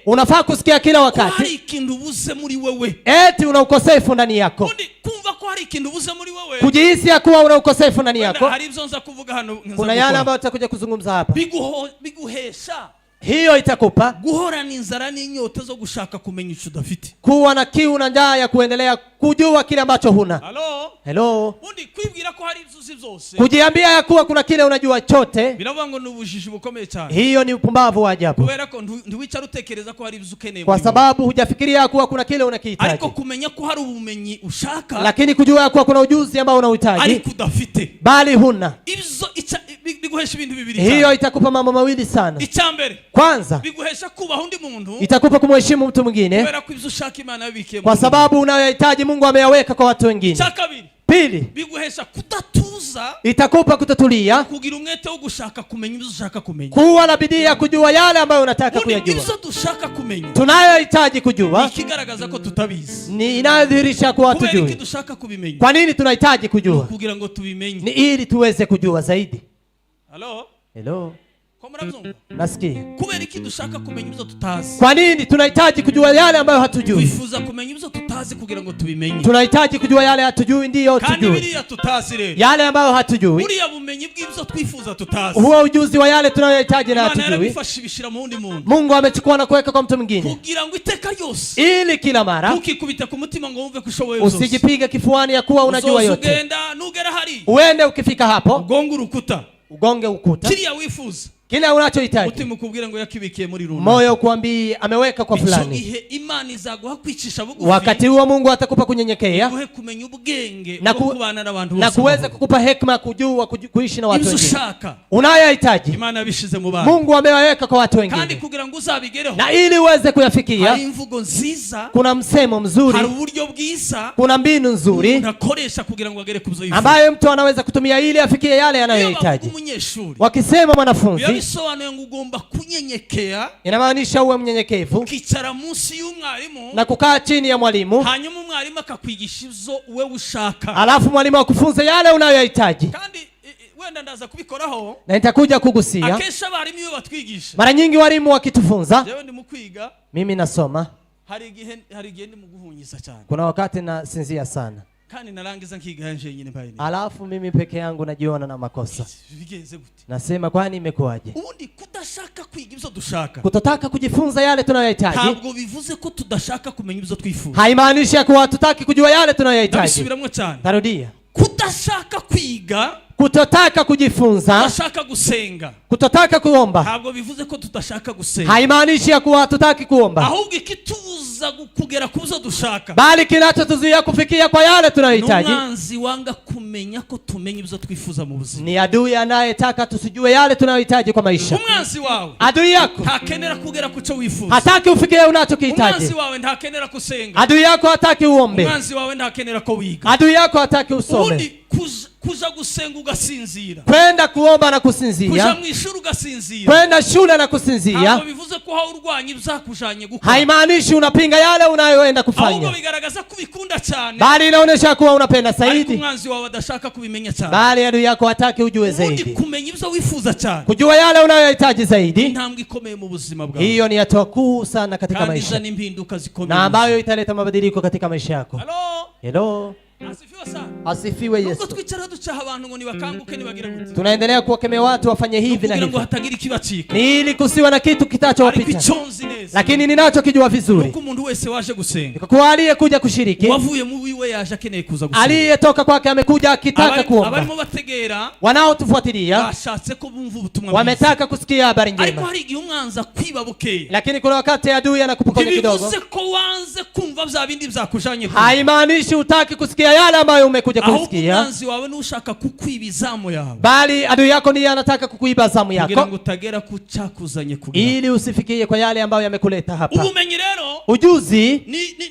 S1: Unafaa kusikia kila wakati.
S2: Hari ikintu ubuze muri wewe.
S1: Eti una ukosefu ndani yako.
S2: Kumva ko hari ikintu ubuze muri wewe.
S1: Kujihisi ya kuwa una ukosefu ndani yako.
S2: Hari ibyo nza kuvuga hano.
S1: Kuna yale ambayo tutakuja kuzungumza hapa.
S2: Biguhesha.
S1: Hiyo itakupa
S2: guhorana inzara n'inyota zo gushaka kumenya icyo udafite.
S1: Kuwa na kiu na njaa ya kuendelea kujua kile ambacho huna. Hello.
S2: Undi kwibwira ko hari ibyo byose.
S1: Kujiambia ya kuwa kuna kile unajua chote.
S2: Biravuga ngo n'ubujiji bukomeye cyane.
S1: Hiyo ni upumbavu wa ajabu.
S2: Kubera ko ntiwicara utekereza ko hari ibyo ukeneye.
S1: Kwa sababu hujafikiria kuwa kuna kile unakihitaji.
S2: Ariko kumenya ko hari ubumenyi ushaka.
S1: Lakini kujua kuwa kuna ujuzi ambao unahitaji.
S2: Ariko udafite.
S1: Bali huna.
S2: Ibyo biguhesha ibintu bibiri.
S1: Hiyo itakupa mambo mawili sana.
S2: Icyambere.
S1: Kwanza
S2: biguhesha kubaho undi muntu.
S1: Itakupa kumheshimu mtu mwingine.
S2: Kubera ko ibyo ushaka Imana yabikiye.
S1: Kwa sababu unayohitaji Mungu ameyaweka kwa watu wengine.
S2: Cyakabiri.
S1: Pili,
S2: biguhesha kutatuza.
S1: Itakupa kutatulia.
S2: Kugira umwete wo gushaka kumenya ibyo ushaka kumenya.
S1: Kuwa na bidii ya kujua yale ambayo unataka kuyajua.
S2: Ibyo dushaka kumenya.
S1: Tunayohitaji kujua.
S2: Ikigaragaza ko tutabizi.
S1: Ni inadhihirisha kuwa tujue.
S2: Kubera dushaka kubimenya.
S1: Kwa nini tunahitaji kujua?
S2: Kugira ngo tubimenye.
S1: Ni ili tuweze kujua zaidi.
S2: Hello.
S1: Nasikia.
S2: Kubera iki dushaka kumenya ibyo tutazi.
S1: Kwa nini tunahitaji kujua yale ambayo hatujui?
S2: Twifuza kumenya ibyo tutazi kugira ngo tubimenye.
S1: Tunahitaji kujua yale hatujui ndiyo tujue.
S2: Kandi biriya tutazi rero.
S1: Yale ambayo hatujui.
S2: Uriya bumenyi bw'ibyo twifuza tutazi.
S1: Huo ujuzi wa yale tunayohitaji na hatujui.
S2: Imana yarabifasha ibishira mu wundi muntu.
S1: Mungu amechukua na kuweka kwa mtu mwingine.
S2: Kugira ngo iteka yose.
S1: Ili kila mara.
S2: Ukikubita ku mutima ngo wumve kushoboye byose.
S1: Usijipige kifuani ya kuwa unajua yote.
S2: Ugenda nugera hari.
S1: Uende ukifika hapo.
S2: Ugonge ukuta.
S1: Kile wifuza. Kile unachohitaji.
S2: Mutima ukubwira ngo yakibikiye muri runaka.
S1: Moyo kuambia ameweka kwa fulani.
S2: Ihe Imana izaguha kwicisha bugufi.
S1: Wakati huo Mungu atakupa kunyenyekea.
S2: Nguhe kumenya ubwenge bwo kubana n'abantu bose.
S1: Na kuweza kukupa hekima kujua kuishi na watu wengine.
S2: Ushaka.
S1: Unayohitaji.
S2: Imana yabishize mu bantu.
S1: Mungu ameweka kwa watu wengine.
S2: Kandi kugira ngo uzabigereho.
S1: Na ili uweze kuyafikia.
S2: Hari imvugo nziza.
S1: Kuna msemo mzuri.
S2: Hari uburyo bwiza.
S1: Kuna mbinu nzuri.
S2: Unakoresha kugira ngo agere kubyo yifuza.
S1: Ambayo mtu anaweza kutumia ili afikie yale anayohitaji. Wakisema mwanafunzi.
S2: Yabisobanuye ngo ugomba kunyenyekea.
S1: Inamaanisha uwe mnyenyekevu.
S2: Ukicara munsi y'umwarimu.
S1: Na kukaa chini ya mwalimu.
S2: Hanyuma umwarimu akakwigisha ibyo wewe ushaka.
S1: Alafu mwalimu akufunze yale unayohitaji.
S2: Kandi wenda ndaza kubikoraho.
S1: Na nitakuja kugusia.
S2: Akesha abarimu iyo batwigisha.
S1: Mara nyingi walimu wakitufunza.
S2: Jewe ndi mukwiga.
S1: Mimi nasoma.
S2: Hari igihe ndi muguhunyiza cyane.
S1: Kuna wakati nasinzia sana.
S2: Kandi narangiza nkiga nje nyine mbaye.
S1: Alafu mimi peke yangu najiona na makosa.
S2: Bigenze gute?
S1: Nasema kwani imekuwaje?
S2: Ubundi kudashaka kwiga ibyo dushaka.
S1: Kutotaka kujifunza yale tunayohitaji.
S2: Ntabwo bivuze ko tudashaka kumenya ibyo twifuza.
S1: Haimaanishi kuwa hatutaki kujua yale tunayohitaji.
S2: Ndabisubiramwe cyane.
S1: Tarudia.
S2: Kudashaka kwiga.
S1: Kutotaka kujifunza.
S2: Kudashaka gusenga.
S1: Kutotaka kuomba.
S2: Ntabwo bivuze ko tudashaka gusenga.
S1: Haimaanishi kuwa hatutaki kuomba.
S2: Ahubwo ikituza kugera kuzo dushaka.
S1: Bali kinachotuzuia kufikia kwa yale tunayohitaji.
S2: N'umwanzi wanga kumenya ko tumenya ibyo twifuza mu buzima.
S1: Ni adui anayetaka tusijue yale tunayohitaji kwa maisha.
S2: Umwanzi wawe.
S1: Adui yako.
S2: Ntakenera kugera kuco wifuza.
S1: Hataki ufikie unachokihitaji.
S2: Umwanzi wawe ntakenera kusenga.
S1: Adui yako hataki uombe.
S2: Umwanzi wawe ntakenera ko wiga.
S1: Adui yako hataki usome.
S2: kuja gusenga ugasinzira,
S1: kwenda kuomba na kusinzia,
S2: kuja mwishuri ugasinzira,
S1: kwenda shule na kusinzia,
S2: ntabwo bivuze ko hao urwanya ibizakujanye gukora.
S1: haimaanishi unapinga yale unayoenda kufanya,
S2: ahubwo bigaragaza kubikunda cyane,
S1: bali inaonyesha kuwa unapenda zaidi,
S2: umwanzi wawe adashaka kubimenya cyane,
S1: bali adui yako hataki ujue zaidi.
S2: kumenya ibyo wifuza cyane,
S1: kujua yale unayohitaji zaidi,
S2: intambwe ikomeye mu buzima bwawe.
S1: hiyo ni hatua kuu sana katika maisha, na ambayo italeta mabadiliko katika maisha yako. Hello.
S2: Asifiwe sana.
S1: Asifiwe Yesu.
S2: Nuko twicara ducaha abantu ngo nibakanguke nibagira gute.
S1: Tunaendelea kuwakemea watu wafanye hivi na hivi,
S2: ngo hatagira ikibacika,
S1: ni ili kusiwa na kitu kitachowapita, lakini ninachokijua vizuri,
S2: nuko umuntu wese waje gusenga,
S1: kwa aliyekuja kushiriki,
S2: wavuye mu wiwe yaje akeneye kuza gusenga,
S1: aliyetoka kwake amekuja akitaka kuomba,
S2: abarimo bategera,
S1: wanaotufuatilia
S2: bashatse ko bumva ubutumwa bwiza,
S1: wametaka kusikia habari njema,
S2: ariko hari igihe umwanza kwiba buke,
S1: lakini kuna wakati adui anakupokonya kidogo.
S2: Bivuze ko wanze kumva bya bindi byakujanye,
S1: haimaanishi utaki kusikia yale ambayo umekuja kusikia,
S2: umwanzi wawe nushaka kukwibizamu yawe,
S1: bali adui yako ndiye anataka kukuiba zamu yako,
S2: kugira ngo utagera ku cyakuzanye kugira,
S1: ili usifikie kwa yale ambayo yamekuleta hapa.
S2: Ubumenyi rero,
S1: ujuzi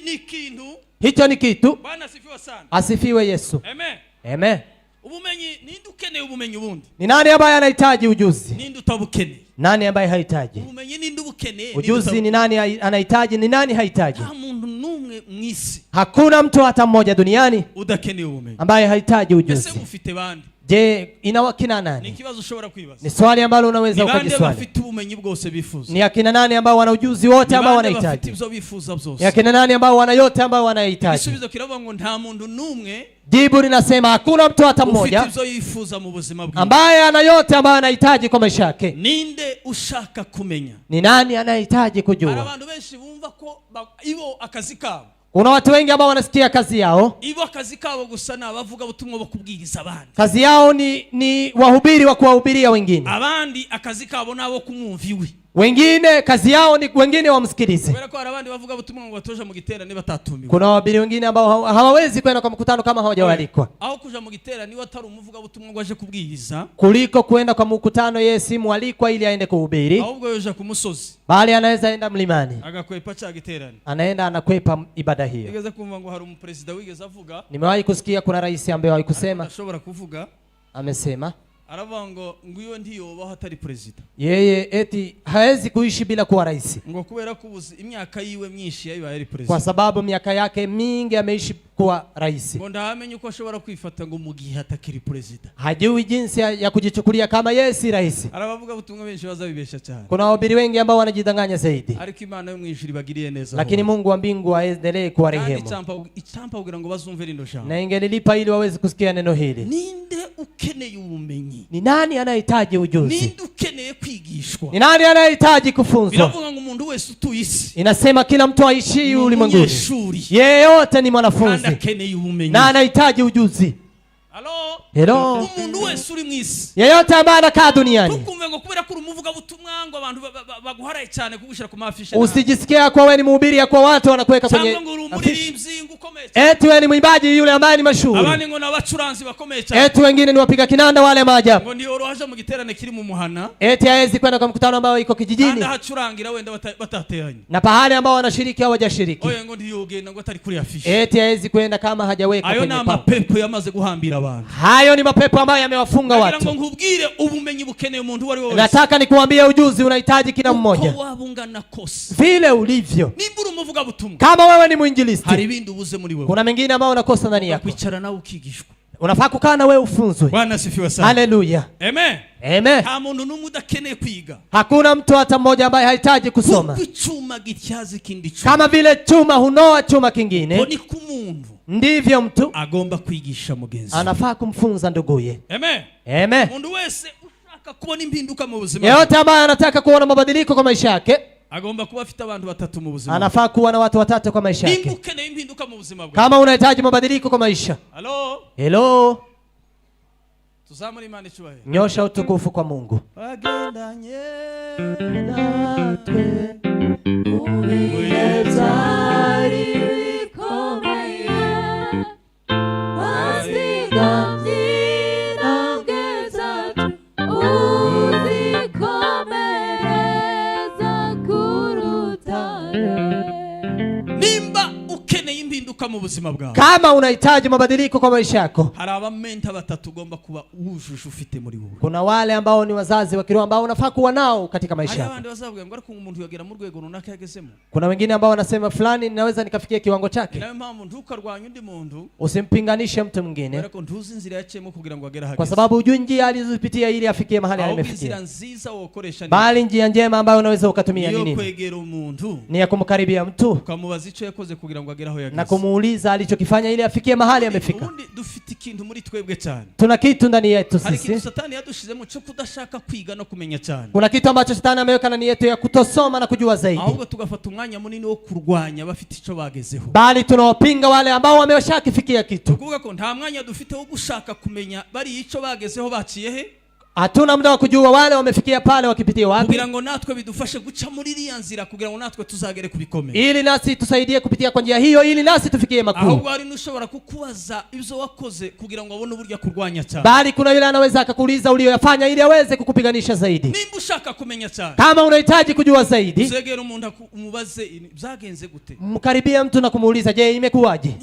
S2: ni kintu,
S1: hicho ni kitu.
S2: Bwana asifiwe sana.
S1: Asifiwe Yesu.
S2: Amen.
S1: Amen.
S2: Ubumenyi, ninde ukeneye ubumenyi bundi?
S1: Ni nani ambaye anahitaji ujuzi?
S2: Ninde utabukeneye?
S1: Nani ambaye hahitaji?
S2: Ubumenyi ninde ubukeneye?
S1: Ujuzi ni nani anahitaji, ni nani hahitaji?
S2: Nta muntu numwe mwisi,
S1: hakuna mtu hata mmoja duniani
S2: udakeneye ubumenyi,
S1: ambaye hahitaji ujuzi.
S2: Ese mufite bandi?
S1: Je, inawakina nani?
S2: Ni kibazo ushobora kwibaza.
S1: Ni swali ambalo unaweza ukajiswali.
S2: Ni bafite ubumenyi bwose bifuza.
S1: Ni akina nani ambao wana ujuzi wote ambao wanahitaji? Ni akina nani ambao wana yote ambao wanahitaji?
S2: Isubizo kiravuga ngo nta muntu numwe.
S1: Jibu linasema hakuna mtu hata mmoja ambaye ana yote ambayo anahitaji kwa maisha yake.
S2: Ninde ushaka kumenya?
S1: Ni nani anahitaji kujua?
S2: Abantu benshi bumva ko ibo akazi kabo.
S1: Kuna watu wengi ambao wanasikia kazi yao,
S2: ibo akazi kabo gusa na bavuga butumwa bakubwiriza abandi.
S1: Kazi yao ni wahubiri wa kuwahubiria wengine.
S2: Abandi akazi kabo nabo kumwumviwe.
S1: Wengine kazi yao ni wengine wamsikilize. Kuna wahubiri wengine ambao hawawezi kwenda kwa mkutano kama hawajawalikwa. Kuliko kwenda kwa mkutano yeye si mwalikwa ili aende kuhubiri, bali anaweza enda mlimani, anaenda anakwepa ibada hiyo. Nimewahi kusikia kuna rais ambaye aliwahi kusema, amesema
S2: aravango nguyo ndiyo hatari president,
S1: yeye eti hawezi kuishi bila kuwa rais,
S2: ngo kubera kubuzi imyaka yiwe myinshi yayiba yari president,
S1: kwa sababu miaka yake mingi ameishi kuwa rais.
S2: Ngo ndamenye uko ashobora kwifata ngo mugihe atakiri president,
S1: hajui jinsi ya kujichukulia kama yeye si rais.
S2: Arabavuga butumwa benshi bazabibesha cyane.
S1: Kuna wahubiri wengi ambao wanajidanganya zaidi,
S2: ariko Imana yo mwijuri bagiriye neza,
S1: lakini Mungu wa mbingu aendelee kuwarehemu,
S2: icampa kugira ngo bazumve rino shamba,
S1: na ingelilipa ili waweze kusikia neno hili.
S2: Ninde ukeneye ubumenyi?
S1: Ni nani anahitaji ujuzi?
S2: Ninde ukeneye kwigishwa?
S1: Ni nani anahitaji kufunzwa?
S2: Biravuga ngo umuntu wese utuyisi,
S1: inasema kila mtu aishi ulimwenguni, yeyote ni mwanafunzi na anahitaji ujuzi. Hello.
S2: Umuntu wese uri mwisi,
S1: yeyote ambaye anakaa duniani,
S2: tukumve ngo kubera ko umuvuga butumwa ngo abantu baguharaye cyane kugushira ku mafisha,
S1: usijisikia kwa wewe ni mhubiri ya kwa watu wanakuweka kwenye eti wewe ni mwimbaji yule ambaye ni mashuhuri,
S2: abandi ngo nabacuranzi bakomeye cyane,
S1: eti wengine ni wapiga kinanda wale maajabu,
S2: ngo ndiyo rohaje mu giterane kiri mu muhana,
S1: eti haezi kwenda kwa mkutano ambao iko kijijini,
S2: nda hacurangira wenda batateranye,
S1: na pahali ambao wanashiriki au hawajashiriki,
S2: oye ngo ndiyo genda ngo atari kuri afisha,
S1: eti haezi kwenda kama hajaweka kwenye
S2: ayo na mapepo yamaze guhambira abantu.
S1: Hayo ni mapepo ambayo yamewafunga watu.
S2: Ngo nkubwire ubumenyi bukeneye umuntu wari wose.
S1: Nataka nikuambie ujuzi unahitaji kila mmoja, vile ulivyo.
S2: Nimbura umuvuga butumwa,
S1: kama wewe ni mwinjilisti,
S2: hari ibindi ubuze muri wewe,
S1: kuna mengine ambao unakosa ndani yako,
S2: kwicara na ukigishwa,
S1: unafaa kukaa na wewe ufunzwe.
S2: Bwana asifiwe sana.
S1: Haleluya.
S2: Amen.
S1: Amen.
S2: Nta muntu numwe udakeneye kwiga,
S1: hakuna mtu hata mmoja ambaye hahitaji kusoma.
S2: Chuma gityazi kindi chuma,
S1: kama vile chuma hunoa chuma kingine,
S2: ni kumuntu
S1: ndivyo mtu
S2: agomba kwigisha mugenzi,
S1: anafaa kumfunza nduguye.
S2: Amen.
S1: Amen.
S2: Mundu wese ushaka kubona impinduka mu buzima,
S1: yeyote ambaye anataka kuona mabadiliko kwa maisha yake,
S2: agomba kuba afite abantu batatu mu buzima,
S1: anafaa kuwa na watu watatu kwa maisha yake.
S2: Nimbukeneye impinduka mu buzima bwawe,
S1: kama unahitaji mabadiliko kwa maisha. Hello.
S2: Tuzamuri Imana icyubahiro,
S1: nyosha utukufu kwa Mungu.
S2: Wagendanye
S4: natwe ubihetari bikomeye, wasigamye intambwe zacu uzikomereza ku rutare.
S2: Nimba ukeneye impinduka impinduka mu buzima bwawe,
S1: kama unahitaji mabadiliko kwa maisha yako,
S2: hari abamenta batatu ugomba kuba wujuje ufite muri wowe.
S1: Kuna wale ambao ni wazazi wa kiroho ambao unafaa kuwa nao katika maisha yako.
S2: Abandi bazavuga ngo ariko umuntu yagera mu rwego runaka yagezemo.
S1: Kuna wengine ambao wanasema fulani ninaweza nikafikia kiwango chake.
S2: Nawe mpamvu ntukarwanya undi muntu,
S1: usimpinganishe mtu mwingine,
S2: ariko ntuzi inzira yacemo kugira ngo agere hageze,
S1: kwa sababu hujui njia alizopitia ili afikie mahali amefikia.
S2: Inzira nziza wokoresha,
S1: bali njia njema ambayo unaweza ukatumia ni nini?
S2: Kwegera umuntu,
S1: ni ya kumkaribia mtu,
S2: ukamubaza icyo yakoze kugira ngo agere aho yageze,
S1: na kumuuliza alichokifanya ili afikie mahali amefika.
S2: Ubundi dufite ikintu muri twebwe cyane,
S1: tuna kitu ndani yetu
S2: sisi. Hari kitu Satani yadushizemo cyo kudashaka kwiga no kumenya cyane.
S1: Kuna kitu ambacho Satani ameweka ndani yetu ya kutosoma na kujua zaidi,
S2: ahubwo tugafata umwanya munini wo kurwanya bafite icyo bagezeho,
S1: bali tunawapinga wale ambao wameshakifikia kitu.
S2: Tukuvuga ko nta mwanya dufite wo gushaka kumenya bari icyo bagezeho baciye he.
S1: Hatuna muda wa kujua wale wamefikia pale wakipitia wapi,
S2: kugira ngo natwe bidufashe guca muri iriya nzira, kugira ngo natwe tuzagere kubikomeye,
S1: ili nasi tusaidie kupitia kwa njia hiyo, ili nasi tufikie makuu.
S2: Ahubwo hari nushobora kukubaza ibyo wakoze kugira ngo abone uburyo kurwanya cyane,
S1: bali kuna yule anaweza akakuuliza uliyofanya ili aweze kukupiganisha zaidi.
S2: Nimba ushaka kumenya cyane,
S1: kama unahitaji kujua zaidi,
S2: uzegera umuntu umubaze byagenze gute,
S1: mkaribia mtu na kumuuliza, je, imekuwaje?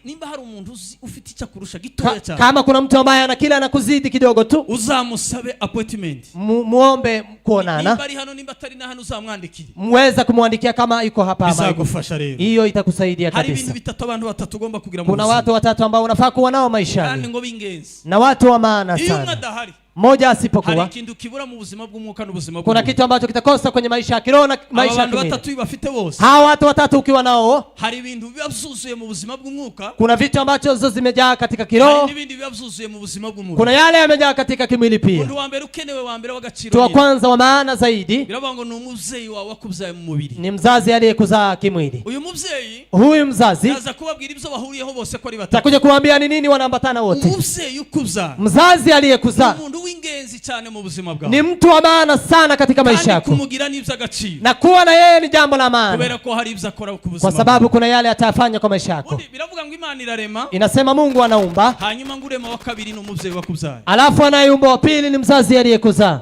S2: Nimba hari umuntu ufite icyo kurusha gitoya cyane,
S1: kama kuna mtu ambaye ana kila anakuzidi kidogo tu,
S2: uzamusabe appointment,
S1: muombe kuonana.
S2: Nimba ari hano, nimba atari na hano, uzamwandikire,
S1: mweza kumwandikia kama yuko hapa ama.
S2: Bizagufasha rero,
S1: hiyo itakusaidia kabisa.
S2: Hari ibintu bitatu abantu batatu ugomba kugira mu
S1: kuna watu watatu ambao unafaa kuwa nao maishani,
S2: kandi ngo bingenzi,
S1: na watu wa maana sana.
S2: Iyo unadahari,
S1: moja asipokuwa,
S2: hari kintu kibura mu buzima bw'umwuka n'ubuzima bw'umubiri,
S1: kuna kitu ambacho kitakosa kwenye maisha ya kiroho na maisha ya kimwili.
S2: Batatu bafite bose,
S1: hawa watu watatu ukiwa nao,
S2: hari ibintu bibazuzuye mu buzima bw'umwuka,
S1: kuna vitu ambacho zimejaa katika kiroho,
S2: hari ibindi bibazuzuye mu buzima bw'umubiri,
S1: kuna yale yamejaa katika kimwili pia.
S2: Undi wa mbere ukenewe, wa mbere w'agaciro,
S1: tu wa kwanza wa maana zaidi,
S2: biravuga ni umubyeyi wawe wakubyaye mu mubiri,
S1: ni mzazi aliyekuzaa kimwili.
S2: Uyu mubyeyi,
S1: huyu mzazi
S2: naza kubabwira ibyo bahuriyeho bose ko ari batatu,
S1: takuja kuambia ni nini wanaambatana wote.
S2: Umubyeyi ukubyaye,
S1: mzazi aliyekuzaa,
S2: umuntu w'ingenzi cyane mu buzima bwawe,
S1: ni mtu wa maana sana katika maisha yako,
S2: kumugira n'iby'agaciro,
S1: na kuwa na yeye ni jambo la maana,
S2: kubera ko hari ibyo akora ku buzima,
S1: kwa sababu kuna yale atafanya kwa maisha yako.
S2: Biravuga ngo Imana irarema,
S1: inasema Mungu anaumba,
S2: hanyuma ngo urema wa kabiri ni umubyeyi wakubyaye,
S1: alafu anayeumba wa pili ni mzazi aliyekuzaa.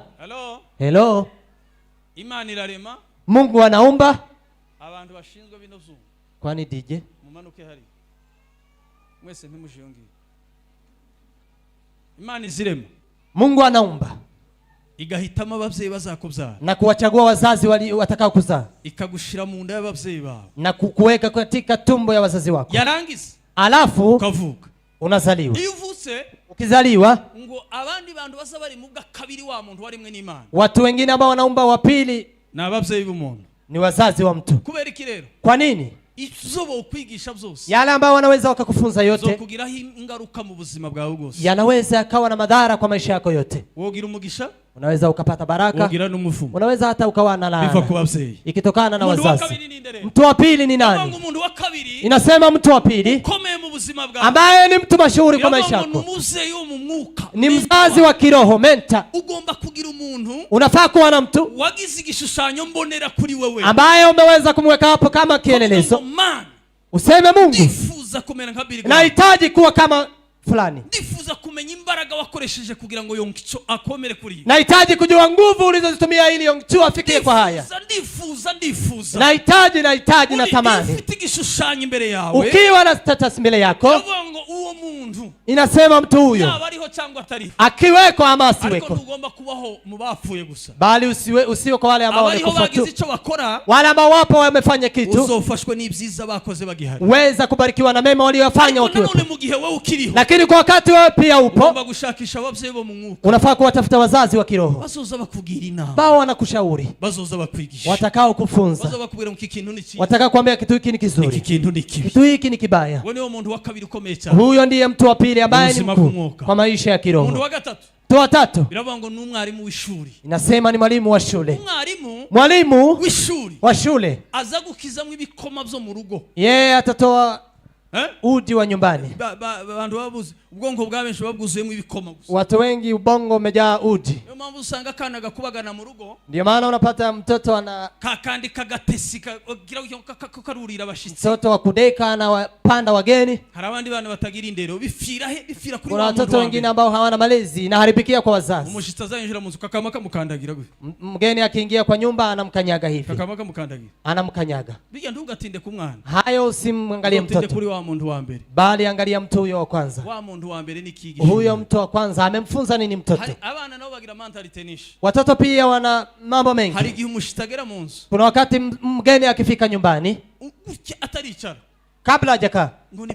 S1: Hello.
S2: Imana irarema,
S1: Mungu anaumba.
S2: Abantu bashinzwe bino zuba,
S1: kwani DJ
S2: mumanuke hari mwese ntimujiyongere. Imana izirema,
S1: Mungu anaumba,
S2: igahitamo ababyeyi bazakubyara,
S1: na kuwachagua wazazi watakao kuzaa,
S2: ikagushira mu nda y'ababyeyi bawe,
S1: na kukuweka katika tumbo ya wazazi wako,
S2: yarangiza
S1: alafu
S2: ukavuka,
S1: unazaliwa.
S2: iyo uvutse,
S1: ukizaliwa,
S2: ngo abandi bantu basa bari mu bwa kabiri wa muntu warimwe n'Imana,
S1: watu wengine ambao wanaumba wa pili
S2: na ababyeyi b'umuntu,
S1: ni wazazi wa mtu.
S2: kubera iki rero?
S1: Kwa nini?
S2: Izobo ukwigisha byose,
S1: yale ambao wanaweza wakakufunza yote,
S2: zokugiraho ingaruka mu buzima bwawe bwose,
S1: yanaweza akawa na madhara kwa maisha yako yote.
S2: wogira umugisha,
S1: unaweza ukapata baraka,
S2: wogira n'umufumo,
S1: unaweza hata ukawa na laana,
S2: biva ku babyeyi,
S1: ikitokana na wazazi.
S2: Mtu
S1: mtu wa pili ni nani?
S2: Mtu wa kabiri,
S1: inasema mtu wa pili
S2: komeye mu buzima bwawe,
S1: ambaye ni mtu mashuhuri kwa maisha yako, ni mzazi wa kiroho, menta.
S2: Ugomba kugira umuntu,
S1: unafaa kuwa na mtu
S2: wagize igishushanyo mbonera kuri wewe,
S1: ambaye umeweza kumweka hapo kama kielelezo. Useme Mungu, nahitaji kuwa kama fulani,
S2: ndifuza kumenya imbaraga wakoresheje kugira ngo yonkicho akomere kuri,
S1: nahitaji kujua nguvu ulizozitumia ili yonkicho afikie kwa haya,
S2: ndifuza,
S1: nahitaji na tamani.
S2: Ufite igishushanyo imbere yawe,
S1: ukiwa na status mbele yako,
S2: uwo muntu,
S1: inasema mtu huyo
S2: yaba ariho cyangwa atari,
S1: akiweko ama asiweko,
S2: ariko ugomba kubaho mu bapfuye gusa,
S1: bali usiwe kwa wale ambao wamekufa tu, wale ambao wapo wamefanya kitu,
S2: uzofashwe n'ibyiza bakoze bagihari,
S1: weza kubarikiwa na mema waliofanya wakiwa,
S2: lakini
S1: kwa wakati wewe pia upo,
S2: ugomba gushakisha ababyeyi bo mu mwuka,
S1: unafaa kuwatafuta wazazi wa kiroho,
S2: bazoza bakugira inama,
S1: bao wanakushauri,
S2: bazoza bakwigisha,
S1: watakao kufunza,
S2: bazoza bakubwira ngo ikintu ni kibi,
S1: watakao kuambia kitu hiki ni kizuri,
S2: ikintu ni kibi,
S1: kitu hiki ni kibaya.
S2: Wewe ni umuntu wa kabiri ukomeye cyane,
S1: huyo ndiye mtu wa pili ambaye ni mkuu kwa maisha ya kiroho.
S2: Umuntu wa gatatu,
S1: mtu wa tatu,
S2: biravuga ngo ni umwarimu w'ishuri,
S1: inasema ni mwalimu wa shule,
S2: mwalimu w'ishuri
S1: wa shule,
S2: aza gukizamwe ibikoma byo mu rugo,
S1: yeye atatoa udi wa nyumbani.
S2: Abantu babuze ubwonko bwa benshi babwuzuyemo ibikoma gusa,
S1: watu wengi ubongo umejaa udi,
S2: niyo mpamvu usanga kana gakubagana mu rugo,
S1: ndio maana unapata mtoto ana
S2: kakandi kagatesi kagira karurira abashitsi,
S1: mtoto wa kudeka na wanapanda wageni.
S2: Hari abandi bana batagira indero bifira kuri
S1: Kuna watoto wengine ambao hawana malezi na haribikia kwa wazazi.
S2: Umushitsi azayinjira mu nzu kakama kamukandagira gwe.
S1: Mgeni akiingia kwa nyumba anamkanyaga hivi.
S2: Kakama kamukandagira.
S1: Anamkanyaga.
S2: Bijya ntugatinde ku mwana.
S1: Hayo usimwangalie mtoto.
S2: Utinde kuri wa muntu wa mbere.
S1: Bali angalia mtu huyo wa kwanza.
S2: Wa muntu wa mbere ni kigisha.
S1: Huyo mtu wa kwanza amemfunza nini mtoto?
S2: Abana nabo bagira mentality nishi.
S1: Watoto pia wana mambo mengi.
S2: Hari igihe umushitagera mu nzu.
S1: Kuna wakati mgeni akifika nyumbani
S2: ataricara
S1: kabla hajakaa
S2: ngo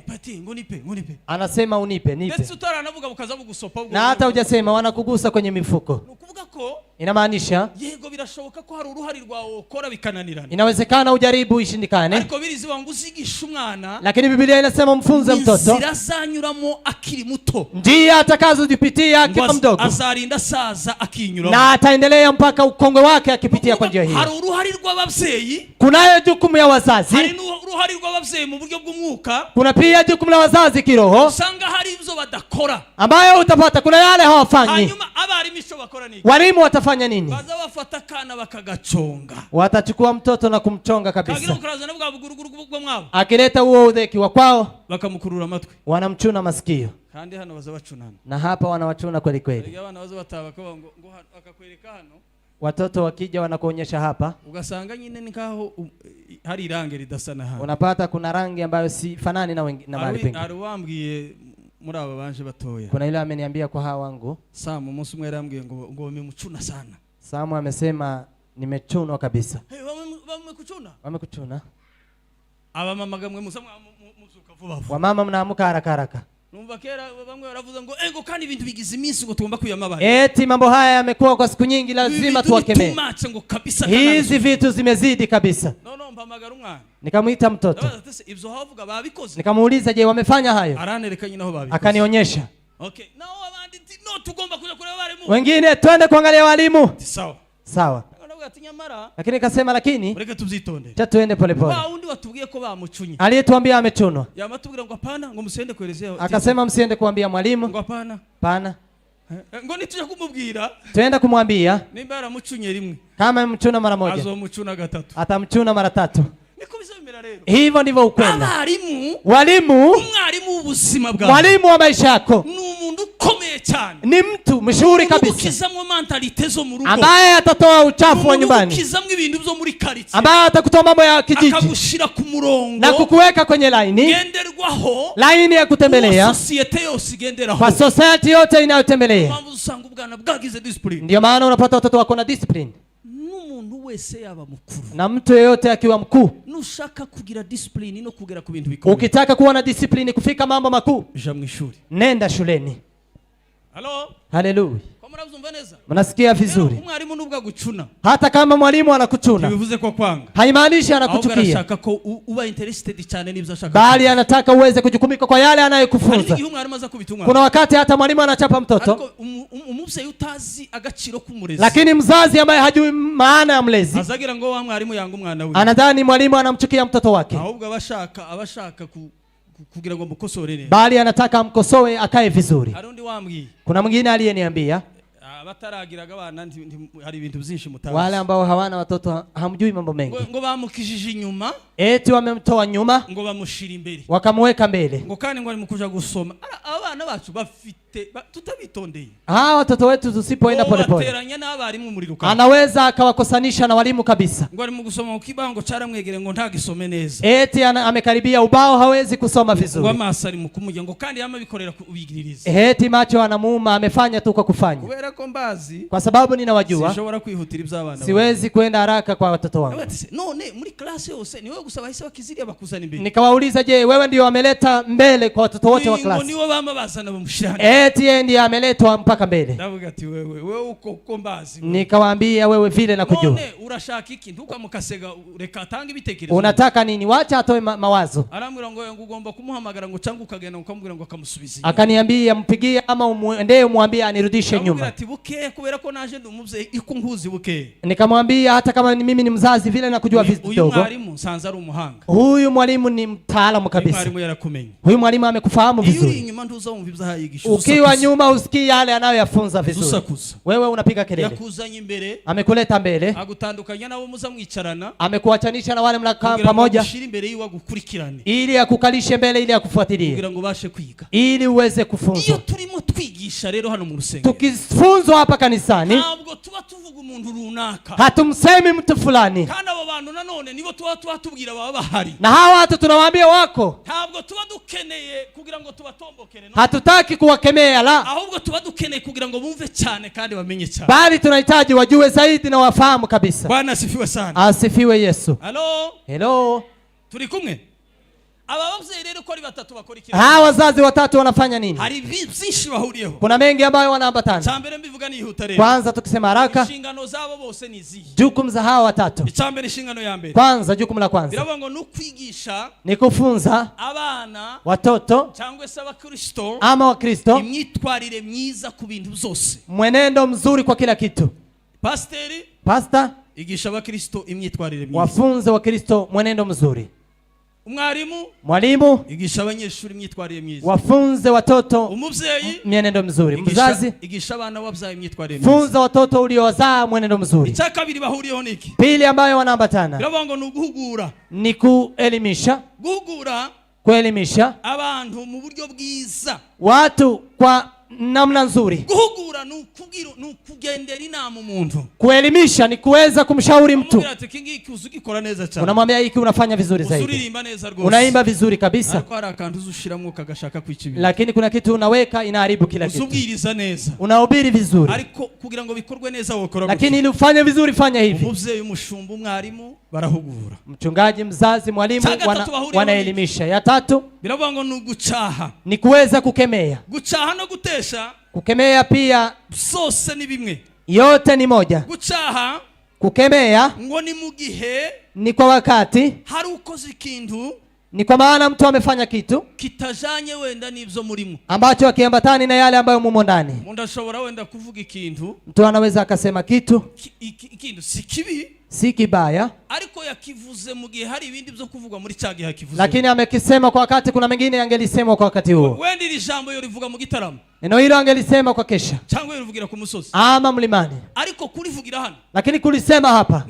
S2: nipe
S1: anasema unipe nipe.
S2: Ndetse utaranavuga bukaza bugusopa
S1: na hata hujasema wanakugusa kwenye mifuko.
S2: Nukuvuga ko
S1: inamaanisha
S2: yego birashoboka ko hari uruhari rwawe ukora bikananirana.
S1: Inawezekana ujaribu ishindikane.
S2: Ariko birizi wangu uzigisha umwana.
S1: Lakini Biblia inasema mfunze mtoto.
S2: Zirazanyuramo akiri muto.
S1: Ndiye atakazojipitia akiwa mdogo.
S2: Azarinda saza akinyuramo.
S1: Na ataendelea mpaka ukongwe wake akipitia kwa njia hiyo.
S2: Hari uruhari rw'abavyeyi.
S1: Kunayo jukumu ya wazazi.
S2: Hari uruhari rw'abavyeyi mu buryo bw'umwuka.
S1: Kuna pia jukumu la wazazi kiroho.
S2: Usanga hari ibyo badakora.
S1: Ambayo utapata kuna yale hawafanyi.
S2: Hanyuma abarimu isho bakora nini?
S1: Walimu watafanya nini?
S2: Baza bafata kana bakagachonga.
S1: Watachukua mtoto na kumchonga kabisa.
S2: Kagira ukaraza navuga buguruguru bwo mwabo.
S1: Akileta huo udheki wa kwao
S2: bakamukurura amatwi.
S1: Wanamchuna masikio.
S2: Kandi hano baza bacunana.
S1: Na hapa wanawachuna kweli kweli.
S2: Abana baza batabaka ngo akakwereka hano.
S1: Watoto wakija wanakuonyesha hapa.
S2: Ugasanga nyine nikaho hari irange ridasana hano.
S1: Unapata kuna rangi ambayo si fanani na mahali pengine.
S2: Aruwambwiye muri aba banje batoya.
S1: Kuna ile ameniambia kwa hawa wangu.
S2: Samu umunsi umwe yarambwiye ngo wamemuchuna sana.
S1: Samu amesema nimechunwa kabisa.
S2: Hey, wamekuchuna?
S1: Wamekuchuna.
S2: Aba mama gamwe musamwe muzuka vuba.
S1: Wamama mnaamuka haraka haraka.
S2: Numva kera bamwe baravuza ngo ego kandi ibintu bigize iminsi ngo tugomba kuyamabara.
S1: Eti mambo haya yamekuwa kwa siku nyingi lazima tuwakemee.
S2: Ngo kabisa
S1: hizi vitu zimezidi kabisa.
S2: No mpamagara umwana.
S1: Nikamuita mtoto.
S2: Ibyo havuga babikoze.
S1: Nikamuuliza je wamefanya hayo?
S2: Aranerekanye naho babikoze.
S1: Akanionyesha.
S2: Okay. Nao abandi no tugomba kuja kule walimu.
S1: Wengine twende kuangalia walimu.
S2: Sawa.
S1: Sawa. Lakini kasema lakini
S2: ureke tubyitonde.
S1: Cha tuende pole pole.
S2: Undi watubwiye ko bamuchunye.
S1: Aliyetuambia amechunwa.
S2: Yamatubwira ngo apana ngo musende kuelezea.
S1: Akasema msiende kuambia mwalimu.
S2: Ngo apana.
S1: Pana.
S2: Ngo nituje kumubwira.
S1: Tuenda kumwambia.
S2: Nimba aramuchunye rimwe.
S1: Kama mchuna mara moja.
S2: Azomuchuna gatatu.
S1: Atamchuna mara 3.
S2: Niko bizabimera rero.
S1: Hivyo ndivyo ukwenda.
S2: Walimu. Umwarimu w'ubuzima bwawe.
S1: Mwalimu wa maisha yako.
S2: Numuntu ukomeye cyane.
S1: Ni mtu mshauri kabisa.
S2: Ukizamwe mentalite zo mu rugo.
S1: Ambaye atatoa uchafu wa nyumbani.
S2: Ukizamwe ibintu byo muri quartier.
S1: Ambaye atakutoa mambo ya kijiji.
S2: Akagushira ku murongo.
S1: Na kukuweka kwenye laini.
S2: Genderwaho.
S1: Laini ya kutembelea.
S2: Society yose igenderaho.
S1: Kwa society yote inayotembelea.
S2: Mambo usanga ubwana bwagize discipline.
S1: Ndio maana unapata watoto wako na discipline.
S2: N'umuntu wese yaba mukuru.
S1: Na mtu yeyote akiwa mkuu.
S2: Nushaka kugira discipline no kugera ku bintu bikomeye.
S1: Ukitaka kuwa na discipline kufika mambo makuu.
S2: Ja mu ishuri.
S1: Nenda shuleni.
S2: Hello?
S1: Hallelujah.
S2: Mnazumvaneza?
S1: Mnasikia vizuri.
S2: Umwarimu nubwa gucuna.
S1: Hata kama mwalimu anakuchuna.
S2: Bivuze ko kwanga.
S1: Haimaanishi anakuchukia.
S2: Arashaka ko uba interested cyane nibyo ashaka.
S1: Bali anataka uweze kujukumika kwa yale anayekufunza. Kuna wakati hata mwalimu anachapa mtoto.
S2: Ariko umuvyeyi utazi agaciro k'umurezi.
S1: Lakini mzazi ambaye hajui maana ya mlezi.
S2: Azagira ngo wa mwarimu yangu umwana we.
S1: Anadhani mwalimu anamchukia mtoto wake.
S2: Ahubwo abashaka kugira ngo mukosore neza.
S1: Bali anataka amkosoe akae vizuri.
S2: Harundi wambwiye.
S1: Kuna mwingine aliyeniambia
S2: abataragiraga abana hari ibintu byinshi mutazi.
S1: Wale ambao hawana watoto hamjui mambo mengi.
S2: Ngo bamukijije inyuma.
S1: Eti wamemtoa nyuma.
S2: Ngo bamushira imbere.
S1: Wakamweka mbele.
S2: Ngo kandi ngo ari mukuja gusoma. Abana bacu bafite tutabitondeye.
S1: Watoto wetu tusipoenda pole pole.
S2: Wateranya n'abarimu muri ruka.
S1: Anaweza akawakosanisha na walimu kabisa.
S2: Ngo ari mu gusoma ukibango caramwegere ngo ntagisome neza.
S1: Eti amekaribia ubao hawezi kusoma vizuri.
S2: Ngo amasari mu kumujya ngo kandi yamabikorera kubigiririza.
S1: Eti macho anamuuma amefanya tu kwa kufanya.
S2: Kubera ko mbazi.
S1: Kwa sababu ninawajua.
S2: Sishobora kwihutira iby'abana.
S1: Siwezi kwenda haraka kwa watoto wangu.
S2: None muri class yose ni wewe gusaba hisa bakiziri abakuzana imbere.
S1: Nikawauliza je, wewe ndio ameleta mbele kwa watoto wote wa class?
S2: Ngo niwe bama bazana bamushirana.
S1: Eti ndiye ameletwa mpaka mbele.
S2: Ndavuga ati wewe uko mbazi.
S1: Nikawaambia wewe vile na kujua.
S2: None urashaka iki ntukamukasega reka atanga ibitekerezo.
S1: Unataka nini? Wacha atoe mawazo.
S2: Arambwira ngo ugomba kumuhamagara ngo cyangwa ukagenda ukamubwira ngo akamusubiza.
S1: Akaniambia mpigie ama umuendee umwambie anirudishe nyuma.
S2: Ati buke kubera ko naje ndumuvye iko nkuzi buke.
S1: Nikamwambia hata kama mimi ni mzazi vile na kujua vidogo.
S2: Uyu mwarimu sanza ari umuhanga.
S1: Huyu mwalimu ni mtaalamu kabisa.
S2: Mwalimu yarakumenye.
S1: Huyu mwalimu amekufahamu vizuri.
S2: Iyo inyuma ntuza wumva ibyo ahayigisha.
S1: Ukiwa nyuma usikii yale anayoyafunza vizuri. Wewe unapiga kelele.
S2: Yakuzanye imbere.
S1: Amekuleta mbele.
S2: Agutandukanya nabo muza mwicarana.
S1: Amekuachanisha na wale mnakaa pamoja. Ili akukalishe mbele ili akufuatilie.
S2: Kugira ngo bashe kwiga.
S1: Ili uweze kufunzwa.
S2: Iyo turimo twigisha rero hano mu rusengero.
S1: Tukifunzwa hapa kanisani.
S2: Ntabwo tuba tuvuga umuntu runaka.
S1: Hatumsemi mtu fulani.
S2: Kana abo bantu nanone nibo tuba tubwira baba bahari.
S1: Na hawa watu tunawaambia wako.
S2: Ntabwo tuba dukeneye kugira ngo tubatombokere no.
S1: Hatutaki kuwakemea la.
S2: Ahubwo tuba dukeneye kugira ngo bumve cyane kandi bamenye cyane.
S1: Bali tunahitaji wajue zaidi na wafahamu kabisa.
S2: Bwana asifiwe sana.
S1: Asifiwe Yesu.
S2: Hello. Turi kumwe? Aba bavyeyi rero ko ari batatu bakora iki?
S1: Hawa wazazi watatu wanafanya nini?
S2: Hari byinshi bahuriyeho.
S1: Kuna mengi ambayo wanaambatana.
S2: Chambere mbivuga ni ihuta rero.
S1: Kwanza tukisema haraka.
S2: Inshingano zabo bose ni zihi.
S1: Jukumu za hawa watatu.
S2: Chambere inshingano ya mbere.
S1: Kwanza jukumu la kwanza.
S2: Biravuga ngo nukwigisha.
S1: Ni kufunza
S2: abana.
S1: Watoto.
S2: Cyangwa se abakristo.
S1: Ama wakristo.
S2: Imyitwarire myiza ku bintu byose.
S1: Mwenendo mzuri kwa kila kitu. Pastor.
S2: Igisha abakristo imyitwarire myiza.
S1: Wafunze wakristo mwenendo mzuri. Mwalimu
S2: igisha abanyeshuri imyitwarire myiza.
S1: Wafunze watoto
S2: umuvyeyi
S1: mwenendo mzuri. Mzazi
S2: igisha abana wabyaye imyitwarire myiza.
S1: Funza watoto uliowazaa mwenendo mzuri.
S2: Icyakabiri bahuriyeho niki?
S1: Pili ambayo wanaambatana.
S2: Biravuga ngo nuguhugura.
S1: Ni kuelimisha.
S2: Guhugura.
S1: Kuelimisha
S2: abantu mu buryo bwiza.
S1: Watu kwa namna nzuri.
S2: Guhugura nukugendera inama umuntu.
S1: Kuelimisha ni kuweza kumshauri mtu.
S2: Unamwambia
S1: hiki unafanya vizuri zaidi. Unaimba vizuri kabisa. Lakini kuna kitu unaweka inaharibu kila kitu. Unahubiri vizuri. Lakini ili ufanye vizuri fanya hivi.
S2: Umuvyeyi, umushumba, umwarimu barahugura.
S1: Mchungaji, mzazi, mwalimu wanaelimisha. Ya tatu
S2: biravuga ngo nugucaha.
S1: Ni kuweza kukemea.
S2: Gucaha no gutesha.
S1: Kukemea pia
S2: sose ni bimwe.
S1: Yote ni moja.
S2: Gucaha,
S1: kukemea
S2: ngo ni mugihe,
S1: ni kwa wakati
S2: hari ukoze ikintu,
S1: ni kwa maana mtu amefanya kitu
S2: kitajanye wenda nivyo murimo,
S1: ambacho akiambatani na yale ambayo mumo ndani.
S2: Mundu ashobora wenda kuvuga ikintu,
S1: mtu anaweza akasema kitu
S2: ikintu si kibi,
S1: si kibaya,
S2: ariko yakivuze mu gihe hari ibindi byo kuvugwa muri cya gihe kivuze,
S1: lakini amekisema kwa wakati kuna mengine angelisemwa kwa wakati huo.
S2: Wenda iri jambo yo rivuga mu gitaramo,
S1: neno hilo angelisema kwa kesha,
S2: cyangwa rivugira ku musozi
S1: ama mlimani,
S2: ariko kulivugira hano,
S1: lakini kulisema hapa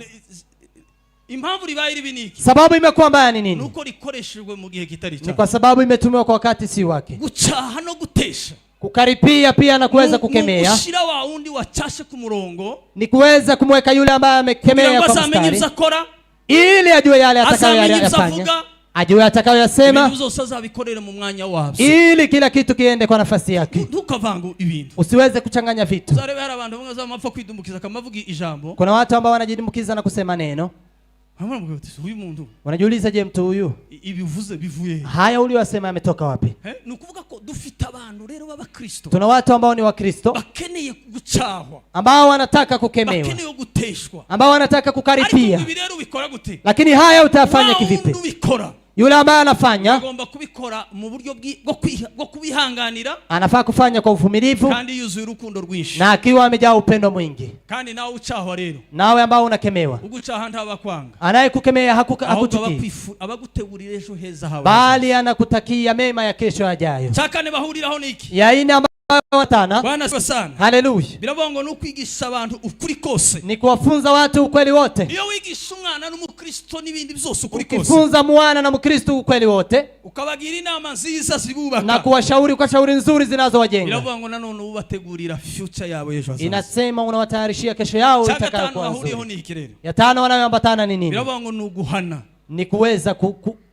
S2: impamvu ribaye ribiniki,
S1: sababu imekuwa mbaya ni nini?
S2: Nuko rikoreshejwe mu gihe kitari cyane,
S1: ni kwa sababu imetumiwa kwa wakati si wake.
S2: Gucaha no gutesha,
S1: kukaripia pia na kuweza kukemea,
S2: kushira wa undi wachashe ku murongo,
S1: ni kuweza kumweka yule ambaye amekemea kwa mstari, ili ajue yale atakayoyafanya, ajue atakayoyasema, ili kila kitu kiende kwa nafasi yake.
S2: Ntukavangu ibintu,
S1: usiweze kuchanganya vitu.
S2: Zarebe hari abantu bamwe zamapfa kwidumbukiza kamavuga ijambo.
S1: Kuna watu ambao wanajidumbukiza na kusema neno.
S2: Huyu muntu,
S1: wanajiuliza, je, mtu huyu
S2: ibivuze bivuye
S1: haya uliyosema ametoka wapi?
S2: Nukuvuga ko dufite abantu rero baba Kristo,
S1: tuna watu ambao ni wa Kristo,
S2: bakeneye gucahwa,
S1: ambao wanataka kukemewa,
S2: bakeneye guteshwa,
S1: ambao wanataka kukaripia.
S2: Ariko rero ubikora gute?
S1: Lakini haya utafanya kivipi? Yule ambaye anafanya
S2: agomba kubikora mu buryo bwo kubihanganira,
S1: anafaa kufanya kwa uvumilivu
S2: kandi yuzuye urukundo rwinshi,
S1: na akiwa amejaa upendo mwingi.
S2: Kandi nawe ucahwa rero,
S1: nawe ambao unakemewa,
S2: ugucaha ntabakwanga,
S1: anayekukemea hakuchukii,
S2: abagutegurira ejo heza hawe,
S1: bali anakutakia mema ya kesho yajayo.
S2: Cyakane bahuriraho niki?
S1: Ya ine watana.
S2: Bwana sana.
S1: Haleluya.
S2: Birabongo no kwigisha abantu ukuri kose,
S1: ni kuwafunza watu ukweli wote.
S2: Iyo wigisha umwana n'umukristo n'ibindi byose ukuri kose,
S1: ukifunza mwana na mkristo ukweli wote,
S2: ukabagira inama nziza zibubaka,
S1: na kuwashauri kwa shauri nzuri zinazowajenga,
S2: birabongo nanone ubategurira future yabo ejo hazaza.
S1: Inasema unawatayarishia kesho yao itakayokuwa nzuri. Ya tano wanayoambatana ni nini?
S2: Birabongo nuguhana,
S1: ni kuweza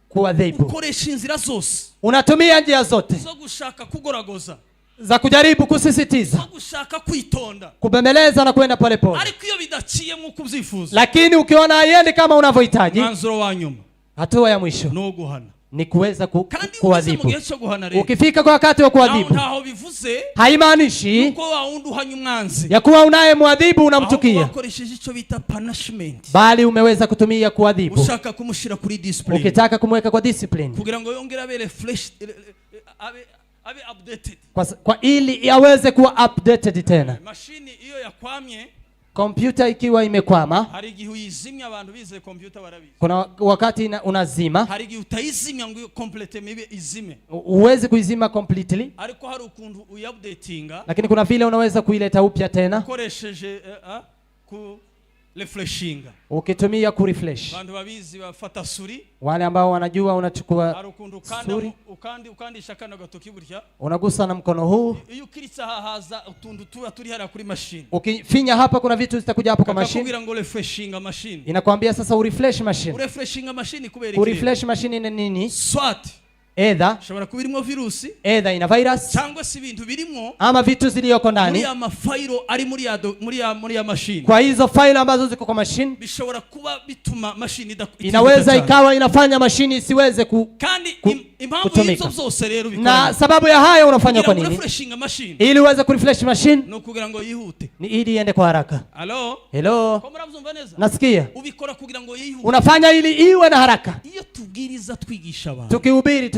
S1: kuadhibu,
S2: ukoresha inzira zose,
S1: unatumia njia zote
S2: zo gushaka kugoragoza,
S1: za kujaribu kusisitiza,
S2: gushaka kwitonda,
S1: kubembeleza na kwenda pole pole.
S2: Ariko iyo bidaciye nk'uko ubyifuza,
S1: lakini ukiona haiendi kama unavyohitaji,
S2: mwanzuro wa nyuma,
S1: hatua ya mwisho
S2: no guhana,
S1: ni kuweza kuadhibu. Ukifika kwa wakati wa kuadhibu, haimaanishi
S2: uko waundu hanyumwanzi
S1: ya kuwa unaye muadhibu unamchukia,
S2: wakoresheje ico bita punishment,
S1: bali umeweza kutumia kuadhibu,
S2: ushaka kumushira kuri discipline,
S1: ukitaka kumweka kwa discipline,
S2: kugira ngo yongere abere fresh, abe updated,
S1: kwa ili aweze kuwa updated tena.
S2: Mashini hiyo ya kwamye,
S1: Kompyuta ikiwa imekwama,
S2: hari igihe uyizimya, abantu bize kompyuta barabizi.
S1: Kuna wakati unazima,
S2: hari igihe utayizimya ngo complete mibe izime.
S1: Uwezi kuizima completely.
S2: Ariko hari ukuntu uyupdatinga.
S1: Lakini kuna vile unaweza kuileta upya tena.
S2: Ukoresheje ku refreshinga.
S1: Ukitumia ku refresh.
S2: Abantu babizi bafata suri.
S1: Wale ambao wanajua unachukua suri.
S2: Ukandisha kana gatoki burya.
S1: Unagusa na mkono huu.
S2: Iyo ukirisa haza utundu tuba turi hara kuri machine.
S1: Ukifinya hapa kuna vitu zitakuja hapo kwa machine.
S2: Akakubwira ngo refreshinga machine.
S1: Inakwambia sasa urefresh machine.
S2: Urefreshinga machine kubera
S1: urefresh machine ni nini?
S2: Swat.
S1: Either
S2: shobora kubirimo virusi,
S1: either ina virus,
S2: cyangwa si ibintu birimo
S1: ama vitu ziliyoko ndani
S2: muri ya mafailo ari muri ya machine.
S1: Kwa hizo file ambazo ziko kwa machine
S2: bishobora kuba bituma machine
S1: inaweza ikawa inafanya machine isiweze
S2: kandi impamvu hizo zose rero
S1: bikora. Na sababu ya haya unafanya kwa nini? Ili uweze kurefresh machine
S2: no kugira ngo yihute,
S1: ni ili iende kwa haraka. Hello,
S2: ko muravumva neza?
S1: Nasikia
S2: ubikora kugira ngo yihute,
S1: unafanya ili iwe na haraka.
S2: Iyo tubwiriza twigisha abantu,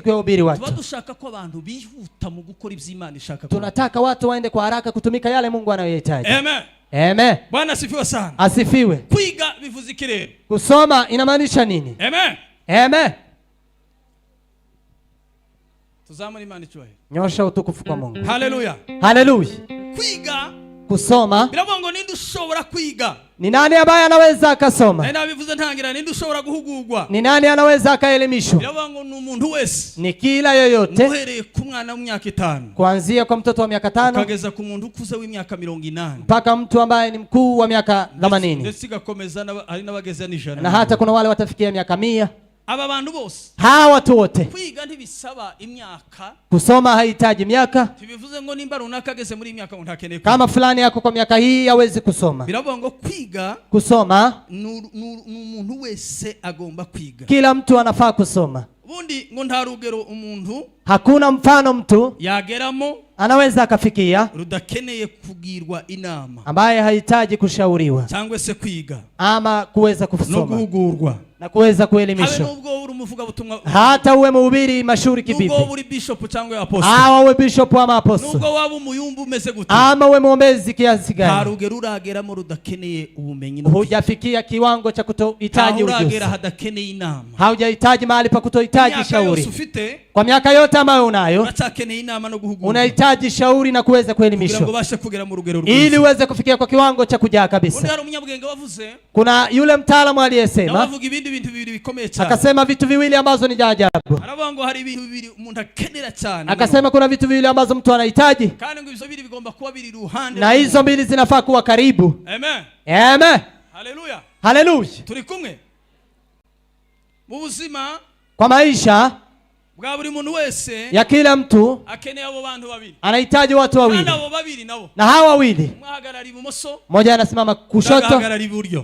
S1: tukihubiri watu,
S2: tuba dushaka ko abantu bihuta mu gukora ivy'Imana ishaka.
S1: Tunataka watu waende kwa haraka kutumika yale Mungu anayohitaji.
S2: Amen.
S1: Amen.
S2: Bwana asifiwe sana.
S1: Asifiwe.
S2: Kwiga bivuze kirere.
S1: Kusoma inamaanisha nini?
S2: Amen.
S1: Amen.
S2: Tuzamuri Imana icyuhe.
S1: Nyosha utukufu kwa Mungu.
S2: Haleluya.
S1: Haleluya.
S2: Kwiga,
S1: kusoma,
S2: biravuga ninde ushobora kwiga?
S1: Ni nani ambaye anaweza akasoma?
S2: Na bivuze ntangira ninde ushobora guhugurwa?
S1: Ni nani anaweza akaelimishwa?
S2: Biravuga ni umuntu wese.
S1: Ni kila yoyote.
S2: Muhereye ku mwana w'imyaka 5.
S1: Kuanzia kwa mtoto wa miaka 5
S2: kageza ku muntu ukuze w'imyaka 80.
S1: Mpaka mtu ambaye ni mkuu wa miaka 80.
S2: Ndetse gakomeza hari n'abageze n'ijana.
S1: Na hata kuna wale watafikia miaka 100.
S2: Aba bantu bose,
S1: hawa watu wote,
S2: kwiga ntibisaba imyaka.
S1: Kusoma haihitaji miaka.
S2: Tibivuze ngo nimba runaka ageze muri imyaka ntakeneye.
S1: Kama fulani yako kwa miaka hii hawezi kusoma.
S2: Biravuga ngo kwiga,
S1: kusoma,
S2: umuntu wese agomba kwiga.
S1: Kila mtu anafaa kusoma.
S2: Ubundi ngo nta rugero umuntu,
S1: hakuna mfano mtu
S2: yageramo
S1: anaweza akafikia
S2: rudakeneye kugirwa inama,
S1: ambaye hahitaji kushauriwa
S2: cyangwa se kwiga
S1: ama kuweza kusoma
S2: no guhugurwa
S1: na kuweza kuelimishwa. Hata uwe mhubiri mashuhuri kivipi,
S2: nubwo uri bishop cyangwa apostle,
S1: hawa uwe bishop ama apostle,
S2: nubwo waba umuyumbu umeze gute,
S1: ama uwe mwombezi kiasi gani,
S2: harugero urageramo rudakeneye ubumenyi,
S1: hujafikia kiwango cha kutohitaji ujuzi,
S2: uragera hadakeneye inama,
S1: haujahitaji mahali pa kutohitaji shauri.
S2: Kwa
S1: miaka yote ambayo unayo,
S2: uracakeneye inama no guhugurwa,
S1: unahitaji shauri na kuweza kuelimishwa ili uweze kufikia kwa kiwango cha kujaa kabisa. Kuna yule mtaalamu aliyesema, akasema vitu viwili ambazo ni ajabu. Akasema kuna vitu viwili ambazo mtu anahitaji, na hizo mbili zinafaa kuwa karibu.
S2: Amen.
S1: Amen.
S2: Haleluya.
S1: Haleluya.
S2: Turi kumwe mu buzima,
S1: kwa maisha
S2: bwa buri muntu wese
S1: ya kila mtu
S2: akeneye abo bantu babiri,
S1: anahitaji watu wawili, na hawa wawili, mmoja anasimama kushoto,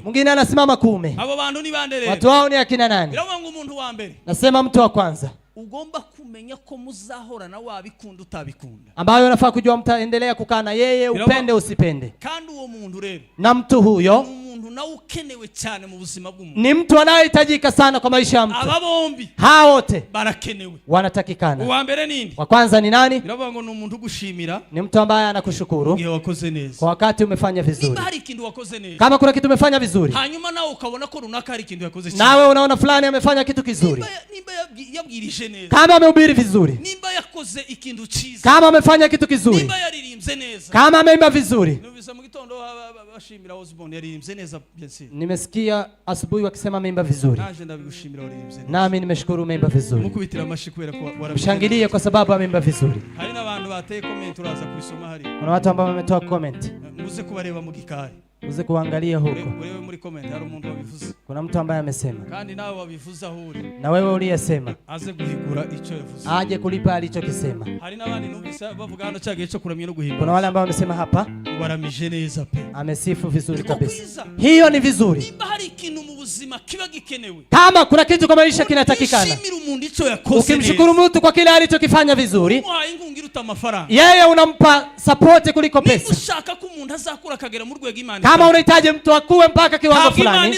S1: mwingine anasimama kuume.
S2: Abo bantu ni bande rero?
S1: Watu hao ni akina nani?
S2: Biravuga umuntu wa mbere,
S1: nasema mtu wa kwanza,
S2: ugomba kumenya ko muzahora na wabikunda utabikunda,
S1: ambayo unafaa kujua mtaendelea kukaa na yeye, upende usipende.
S2: Kandi uwo muntu rero,
S1: na mtu huyo
S2: na ukenewe cyane mu buzima bw'umuntu,
S1: ni mtu anayehitajika sana kwa maisha ya mtu.
S2: Aba bombi
S1: hao wote
S2: barakenewe,
S1: wanatakikana.
S2: Uwa mbere nini?
S1: Wa kwanza ni nani?
S2: Biravuga ngo ni umuntu gushimira,
S1: ni mtu ambaye anakushukuru
S2: ngiye wakoze neza,
S1: kwa wakati umefanya vizuri.
S2: Niba hari ikintu wakoze neza,
S1: kama kuna kitu umefanya vizuri,
S2: hanyuma nawe ukabona ko runaka hari ikintu yakoze cyane,
S1: nawe unaona fulani amefanya kitu kizuri,
S2: nimba yabwirije neza,
S1: kama amehubiri vizuri,
S2: nimba yakoze ikintu cyiza,
S1: kama amefanya kitu kizuri,
S2: nimba yaririmbye neza,
S1: kama ameimba vizuri.
S2: Nubisa mu gitondo bashimira Osborne yaririmbye neza byose.
S1: Nimesikia asubuhi wakisema ameimba vizuri.
S2: Naje ndabigushimira waririmbye.
S1: Nami nimeshukuru umeimba vizuri.
S2: Mukubitira amashi kubera ko
S1: mshangilie kwa sababu ameimba vizuri.
S2: Hari n'abantu bateye comment uraza kubisoma hari.
S1: Kuna watu ambao wametoa comment.
S2: Muze kubareba mu gikari.
S1: Uze kuangalia huko.
S2: Wewe muri comment hari umuntu wabivuze.
S1: Kuna mtu ambaye amesema.
S2: Kandi nawe wabivuza huri.
S1: Na wewe uliyesema.
S2: Aze guhigura icyo yavuze.
S1: Aje kulipa alichokisema.
S2: Hari n'abandi numvise bavuga hano cyagiye cyo kuramya no guhigura.
S1: Kuna wale ambao wamesema hapa.
S2: Baramije neza pe.
S1: Amesifu vizuri kabisa. Hiyo ni vizuri.
S2: Nimba hari ikintu mu buzima kiba gikenewe.
S1: Kama kuna kitu kwa maisha kinatakikana. Ukimshukuru mtu kwa kile alichokifanya vizuri, yeye unampa support kuliko pesa. Kama unahitaji mtu akue mpaka kiwango fulani,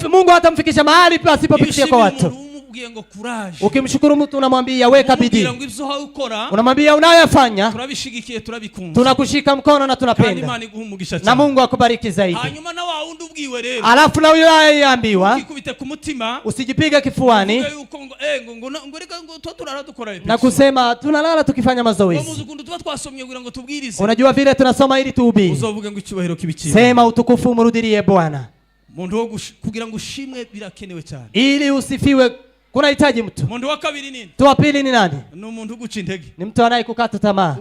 S1: Mungu hatamfikisha mahali pasipopitia kwa watu. Ukimshukuru mtu unamwambia weka bidii, unamwambia unayofanya tunakushika mkono na tunapenda, na Mungu akubariki zaidi. Alafu na yule aliyeambiwa usijipige kifuani na kusema tunalala tukifanya mazoezi. Unajua vile tunasoma ili tuhubiri, sema utukufu umrudilie Bwana. Ili usifiwe kuna hitaji mtu. Mtu wa pili ni nani? Ni mtu anayekukata tamaa.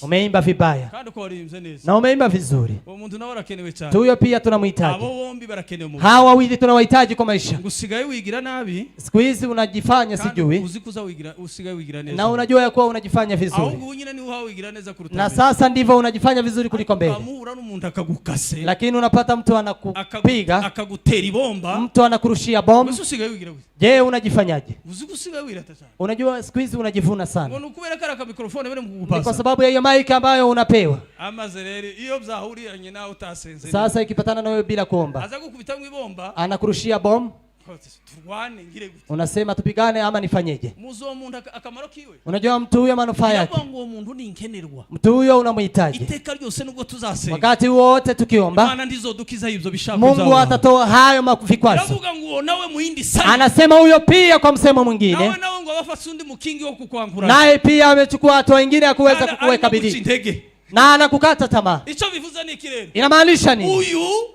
S1: Umeimba vibaya na umeimba vizuri, huyo pia tunamhitaji. Hawa wawili tunawahitaji kwa maisha. Siku hizi unajifanya sijui, na unajua ya kuwa unajifanya vizuri, na sasa ndivyo unajifanya vizuri kuliko mbele. Lakini unapata mtu anakupiga, mtu anakurushia bomu. Je, unajifanyaje? Unajua siku hizi unajivuna sana. Ni kwa sababu ya hiyo mic ambayo unapewa. Sasa ikipatana na wewe bila kuomba, anakurushia bomu. Unasema tupigane ama nifanyeje? Unajua mtu huyo manufaa yake. Mtu huyo unamhitaji. Wakati wote tukiomba, Mungu atatoa hayo vikwazo. Anasema huyo pia kwa msemo mwingine, naye pia amechukua hatua nyingine ya kuweza kukuweka bidii na anakukata tamaa. Inamaanisha nini?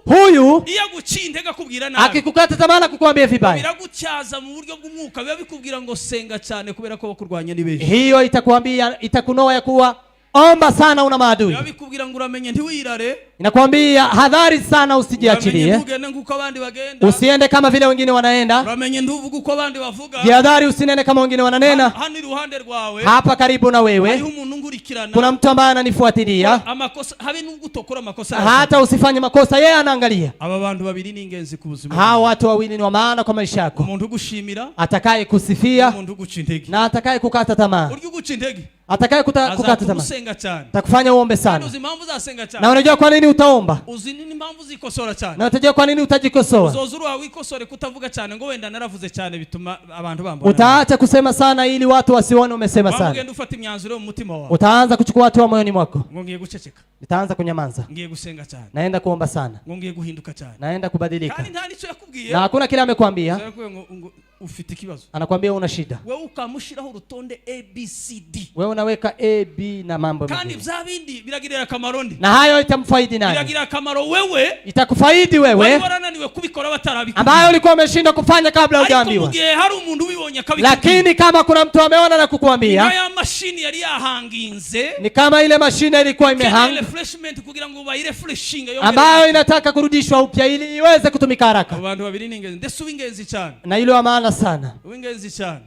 S1: Huyu akikukata tamaa na kukuambia vibaya, hiyo itakwambia, itakunoa ya kuwa omba sana, una maadui. Inakwambia hadhari sana, usijiachilie, usiende kama vile wengine wanaenda. Jihadhari, usinene kama wengine wananena. Hapa karibu na wewe kuna mtu ambaye ananifuatilia, hata usifanye makosa yeye anaangalia. Hawa watu wawili ni wa maana kwa maisha yako, atakaye kusifia na atakaye kukata tamaa. Atakaye kukata tamaa takufanya uombe sana. Na unajua kwa nini utaomba? Na utajua kwa nini utajikosoa. Utaacha kusema sana ili watu wasione umesema sana. Utaanza kuchukua hatua moyoni mwako. Utaanza kunyamaza. Naenda kuomba sana. Naenda kubadilika. Na hakuna kile amekwambia. Anakuambia una shida.
S2: Wewe ukamushiraho urutonde ABCD.
S1: Wewe unaweka A B na mambo
S2: mengine. Kandi vyabindi biragirira akamaro ndi.
S1: Na hayo itamfaidi nani?
S2: Biragira akamaro wewe.
S1: Itakufaidi wewe.
S2: Wewe warananiwe kubikora batarabikora.
S1: Ambayo ulikuwa umeshindwa kufanya kabla hujaambiwa.
S2: Hari umuntu ubibonye akabikora.
S1: Lakini kama kuna mtu ameona na kukuambia.
S2: Ya mashini yari yahanginze.
S1: Ni kama ile mashine ilikuwa imehang.
S2: Refreshment kugira ngo bayirefreshinga yo.
S1: Ambayo inataka kurudishwa upya ili iweze kutumika haraka.
S2: Abantu babiri ningenzi. Ndesu wingenzi cyane.
S1: Na ile wa maana sana.
S2: Wingenzi cyane.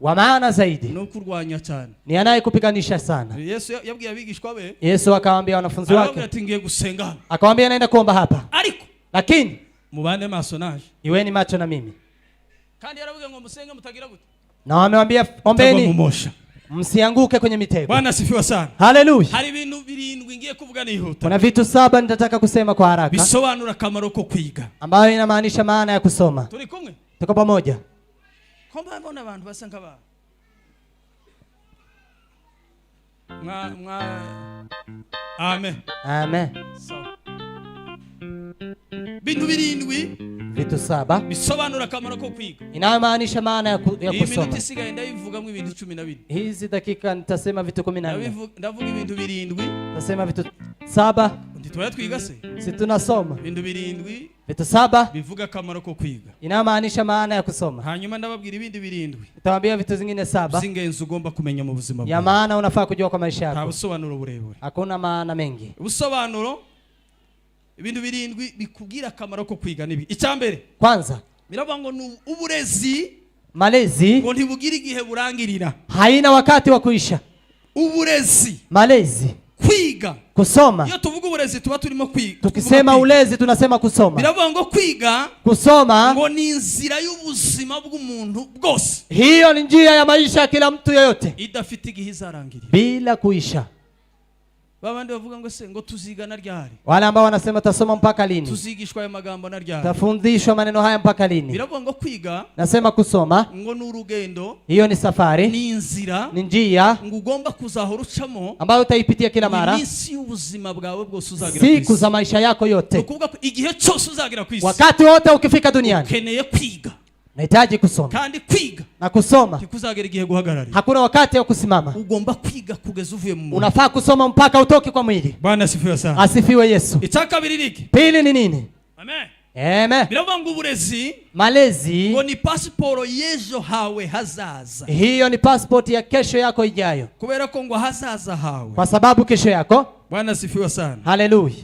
S1: Wa maana zaidi
S2: no kurwanya cyane,
S1: ni anayekupiganisha sana.
S2: Yesu yabwiye abigishwa be,
S1: Yesu akawaambia wanafunzi wake,
S2: atingiye gusenga,
S1: akawaambia naenda kuomba hapa, lakini
S2: mubane maso naje,
S1: iweni macho na mimi.
S2: Kandi yaravuga ngo musenge mutagira gute,
S1: na wamewaambia ombeni msianguke kwenye mitego.
S2: Bwana asifiwe sana.
S1: Haleluya.
S2: Hari ibintu birindwi ngiye kuvuga nihuta.
S1: Kuna vitu 7 nitataka kusema kwa haraka,
S2: bisobanura akamaro ko kwiga,
S1: ambayo inamaanisha maana ya kusoma.
S2: Tuli kumwe,
S1: tuko pamoja.
S2: Komba mbona abantu basa nk'aba Amen.
S1: Amen.
S2: So bintu birindwi,
S1: vitu 7
S2: bisobanura akamaro ko kwiga,
S1: inamaanisha maana ya kusoma.
S2: Iminota isigaye ndabivugamwe ibintu 12.
S1: Hizi dakika nitasema vitu 14.
S2: Ndavuga ibintu birindwi,
S1: nitasema vitu 7.
S2: Nditoya twiga se,
S1: si tunasoma
S2: ibintu birindwi,
S1: vitu 7
S2: bivuga akamaro ko kwiga,
S1: inamaanisha maana ya kusoma.
S2: Hanyuma ndababwira ibindi birindwi,
S1: nitawaambia vitu zingine 7
S2: zingenzi ugomba kumenya mu buzima bwawe,
S1: ya maana unafaa kujua kwa maisha yako.
S2: Ubusobanuro burebure,
S1: hakuna maana mengi.
S2: Ubusobanuro ibintu birindwi bikugira akamaro ko kwiga nibi. Icyambere,
S1: kwanza
S2: biravuga ngo ni uburezi,
S1: malezi,
S2: ngo ntibugira igihe burangirira,
S1: haina wakati wa kuisha.
S2: Uburezi,
S1: malezi,
S2: kwiga,
S1: kusoma.
S2: Iyo tuvuga uburezi tuba turimo kwiga.
S1: Tukisema ulezi tunasema kusoma.
S2: Biravuga ngo kwiga,
S1: kusoma,
S2: ngo ni inzira y'ubuzima bw'umuntu bwose.
S1: Hiyo ni njia ya maisha ya kila mtu yeyote,
S2: idafite igihe izarangirira,
S1: bila kuisha.
S2: babandi bavuga ngo se ngo tuzigana ryari,
S1: wale ambao wanasema tasoma mpaka lini,
S2: tuzigishwa aya magambo na ryari,
S1: tafundishwa maneno haya mpaka lini.
S2: Biravuga ngo kwiga,
S1: nasema kusoma
S2: ngo n'urugendo,
S1: hiyo ni safari,
S2: ni inzira,
S1: ni njia
S2: ngo ugomba kuzahora ucamo,
S1: ambayo utaipitia kila mara,
S2: iminsi y'ubuzima bwawe bwose uzagira ku
S1: siku za maisha yako yote,
S2: ukuvuga igihe cyose uzagira ku isi,
S1: wakati wote ukifika duniani
S2: ukeneye kwiga,
S1: nahitaji kusoma,
S2: kandi kwiga
S1: na kusoma
S2: kikuzagera igihe guhagarara,
S1: hakuna wakati wa kusimama.
S2: Ugomba kwiga kugeza uvuye mu mwili,
S1: unafaa kusoma mpaka utoke kwa mwili.
S2: Bwana asifiwe sana.
S1: Asifiwe Yesu.
S2: Itakabiri niki?
S1: Pili ni nini?
S2: Amen.
S1: Amen.
S2: Biravuga ngo uburezi,
S1: malezi,
S2: ngo ni pasiporo y'ejo hawe hazaza.
S1: Hiyo ni passport ya kesho yako ijayo,
S2: kubera ko ngo hazaza hawe,
S1: kwa sababu kesho yako.
S2: Bwana asifiwe sana.
S1: Haleluya.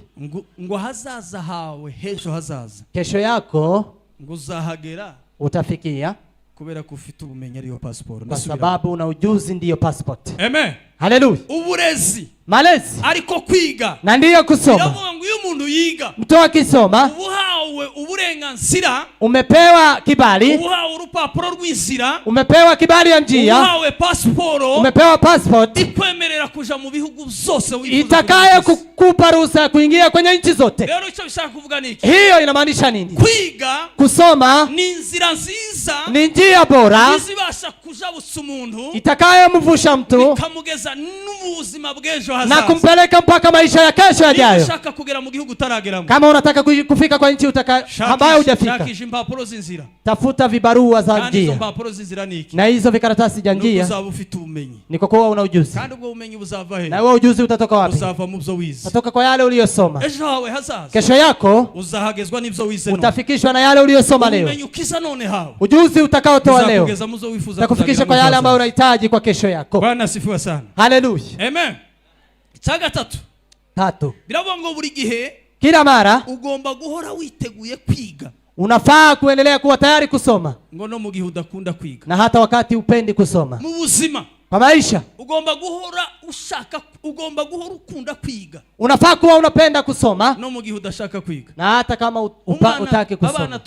S2: Ngo hazaza hawe hejo hazaza,
S1: kesho yako
S2: ngo uzahagera,
S1: utafikia
S2: kubera ko ufite ubumenyi ariyo pasiporo,
S1: kwa sababu una ujuzi ndiyo passport.
S2: Amen.
S1: Haleluya.
S2: Uburezi,
S1: malezi,
S2: ariko kwiga
S1: na ndiyo kusoma.
S2: Biravuga ngo iyo umuntu yiga,
S1: mtu akisoma,
S2: uhawe uburenganzira,
S1: umepewa kibali,
S2: uhawe urupapuro rw'inzira,
S1: umepewa kibali ya njia,
S2: uhawe pasiporo,
S1: umepewa passport
S2: ikwemerera kuja mu bihugu zose wifuza,
S1: itakaye kukupa ruhusa ya kuingia kwenye nchi zote.
S2: Rero icyo bishaka kuvuga niki?
S1: Hiyo inamaanisha nini?
S2: Kwiga,
S1: kusoma
S2: ni inzira nziza,
S1: ni njia bora
S2: izibasha kujabutsa umuntu,
S1: itakaye mvusha mtu,
S2: ikamugeza n'ubuzima bw'ejo hazaza,
S1: na kumpeleka mpaka maisha ya kesho yajayo.
S2: Ushaka kugera mu gihugu utarageramo,
S1: kama unataka kufika kwa nchi ambayo hujafika,
S2: shakisha impapuro z'inzira,
S1: tafuta vibarua za njia.
S2: Hizo impapuro z'inzira niki?
S1: Na hizo vikaratasi vya njia
S2: uzaba ufite ubumenyi,
S1: ni kwa kuwa una ujuzi.
S2: Kandi ubwo bumenyi buzava he?
S1: Na wewe ujuzi utatoka wapi?
S2: Uzava mu byo wize,
S1: utatoka kwa yale uliyosoma.
S2: Ejo hawe hazaza,
S1: kesho yako
S2: uzahagezwa n'ibyo wize,
S1: utafikishwa na yale uliyosoma leo.
S2: Ubumenyi ukiza none hawe,
S1: ujuzi utakaotoa leo
S2: utakufikisha
S1: kwa yale ambayo unahitaji kwa kesho yako.
S2: Bwana asifiwe sana.
S1: Haleluya.
S2: Amen. Cyaga tatu, biravuga ngo buri gihe,
S1: kila mara
S2: ugomba guhora witeguye kwiga.
S1: Unafaa kuendelea kuwa tayari kusoma,
S2: ngo no mu gihe udakunda kwiga,
S1: na hata wakati upendi kusoma.
S2: Mu buzima,
S1: kwa maisha,
S2: ugomba guhora ukunda kwiga.
S1: Unafaa kuwa unapenda kusoma,
S2: no mu gihe udashaka kwiga,
S1: na hata kama utaki kusoma.
S2: Abana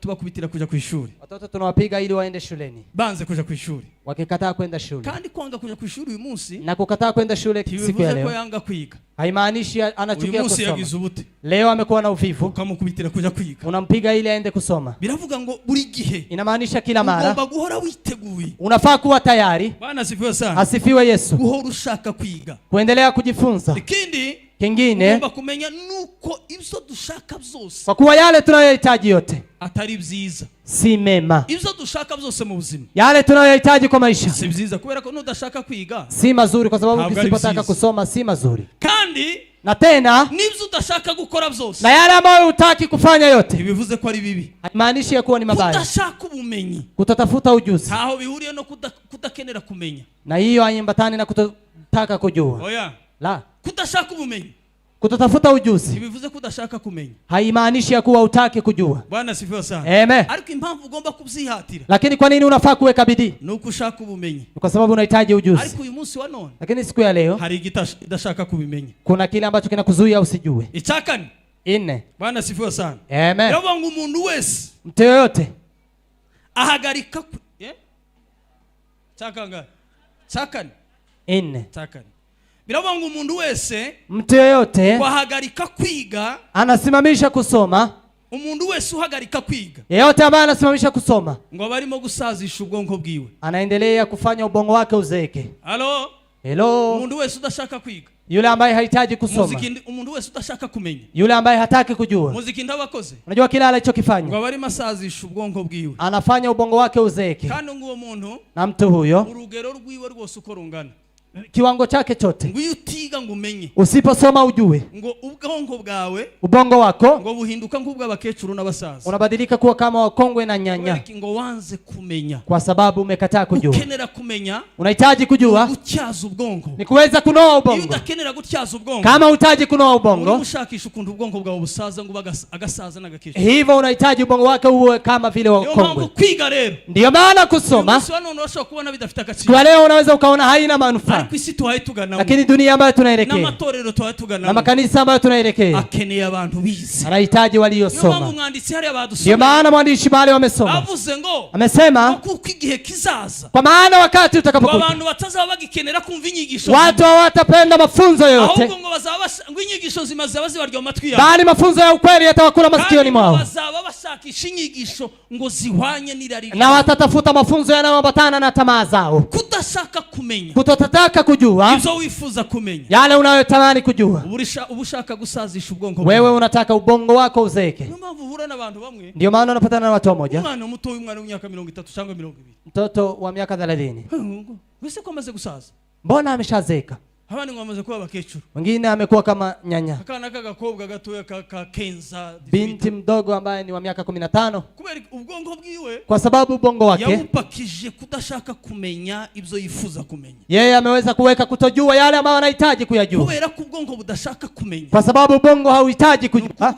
S2: tubakubitira kuja ku ishuri,
S1: watoto tunawapiga ili waende shuleni,
S2: banze kuja ku ishuri,
S1: wakikataa kwenda shule.
S2: Kandi kwanga kuja ku ishuri uyu munsi,
S1: na kukataa kwenda shule siku ya leo,
S2: ko yanga kwiga,
S1: haimaanishi anachukia kusoma.
S2: Leo
S1: amekuwa na uvivu,
S2: ukamukubitira kuja kwiga,
S1: unampiga ili aende kusoma.
S2: Biravuga ngo buri gihe,
S1: inamaanisha kila mara
S2: ugomba guhora witeguye,
S1: unafaa kuwa tayari.
S2: Bwana asifiwe sana.
S1: Asifiwe Yesu.
S2: Guhora ushaka kwiga,
S1: kuendelea kujifunza. Kingine,
S2: ugomba kumenya nuko ibyo dushaka byose,
S1: kwa kuwa yale tunayohitaji yote
S2: atari byiza,
S1: si mema.
S2: Ibyo dushaka byose mu buzima,
S1: yale tunayohitaji kwa maisha,
S2: si byiza, kubera ko nudashaka kwiga
S1: si mazuri, kwa sababu ukisipotaka kusoma si mazuri.
S2: Kandi
S1: na tena
S2: nibyo udashaka gukora byose,
S1: na yale ambayo hutaki kufanya yote,
S2: bivuze ko ari bibi,
S1: haimaanishi ya kuwa ni mabaya.
S2: Kudashaka ubumenyi,
S1: kutotafuta ujuzi,
S2: ntaho bihuriye no kudakenera kumenya,
S1: na hiyo haimbatani na kutotaka kujua.
S2: Oya,
S1: la,
S2: kudashaka ubumenyi,
S1: kutotafuta ujuzi,
S2: bivuze kudashaka kumenya,
S1: haimaanishi ya kuwa utaki kujua.
S2: Bwana sifiwe sana.
S1: Amen.
S2: Ariko impamvu ugomba kubyihatira,
S1: lakini kwa nini unafaa kuweka bidii?
S2: Nuko ushaka ubumenyi,
S1: kwa sababu unahitaji ujuzi.
S2: Ariko uyu munsi wa none,
S1: lakini siku ya leo,
S2: hari igidashaka kubimenya,
S1: kuna kile ambacho kinakuzuia usijue.
S2: Ichakani
S1: 4.
S2: Bwana sifiwe sana.
S1: Amen.
S2: Yavuga ngo umuntu wese,
S1: mtu yoyote
S2: ahagarika Chakanga. Chakani
S1: 4.
S2: Chakani. Biravuga ngo umuntu wese,
S1: mtu yoyote
S2: wahagarika kwiga,
S1: anasimamisha kusoma.
S2: Umuntu wese uhagarika kwiga,
S1: yeyote ambaye anasimamisha kusoma,
S2: ngo barimo gusazisha ubwonko bwiwe,
S1: anaendelea kufanya ubongo wake uzeeke. Hello.
S2: Umuntu wese udashaka kwiga,
S1: yule ambaye hahitaji kusoma,
S2: umuntu wese udashaka kumenya,
S1: yule ambaye hataki kujua.
S2: Muziki ndabakoze,
S1: unajua kila alichokifanya,
S2: ngo barimo asazisha ubwonko bwiwe,
S1: anafanya ubongo wake uzeeke.
S2: Kandi ngo muntu,
S1: na mtu huyo,
S2: urugero rwiwe rwose uko rungana,
S1: kiwango chake chote,
S2: ngo utiga ngo umenye,
S1: usiposoma ujue,
S2: ngo ubwonko bwawe,
S1: ubongo wako,
S2: ngo buhinduka nk'ubw'abakecuru n'abasaza,
S1: unabadilika kuwa kama wakongwe na nyanya,
S2: ngo wanze kumenya,
S1: kwa sababu umekataa kujua.
S2: Ukenera kumenya,
S1: unahitaji kujua,
S2: gutyaza ubwonko,
S1: ni kuweza kunoa ubongo.
S2: Udakenera gutyaza ubwonko,
S1: kama hutaji kunoa ubongo,
S2: ushakisha ukuntu ubwonko bwawe busaza ngo agasaza n'agakecuru,
S1: hivyo unahitaji ubongo wake uwe kama vile wakongwe.
S2: Kwiga rero,
S1: ndio maana kusoma,
S2: kwa
S1: leo unaweza ukaona haina manufaa, lakini dunia ambayo tunaelekea na makanisa ambayo tunaelekea anahitaji waliosoma. Ndio maana mwandishi mahali wamesoma amesema, kwa maana wakati utakapokuja watu hawatapenda mafunzo yoyote, bali mafunzo ya ukweli yatawakula masikioni mwao, na watatafuta mafunzo yanayoambatana na tamaa zao. Kutotaka kujua yale unayotamani kujua. Wewe unataka ubongo wako uzeke. Ndio maana unapatana na watu wamoja, mtoto wa miaka 30, mbona ameshazeka? Mwingine amekuwa kama nyanya. Binti mdogo ambaye ni wa miaka 15, kwa sababu ubongo wake yeye ameweza kuweka kutojua yale ambayo anahitaji kuyajua, kwa sababu ubongo hauhitaji kujua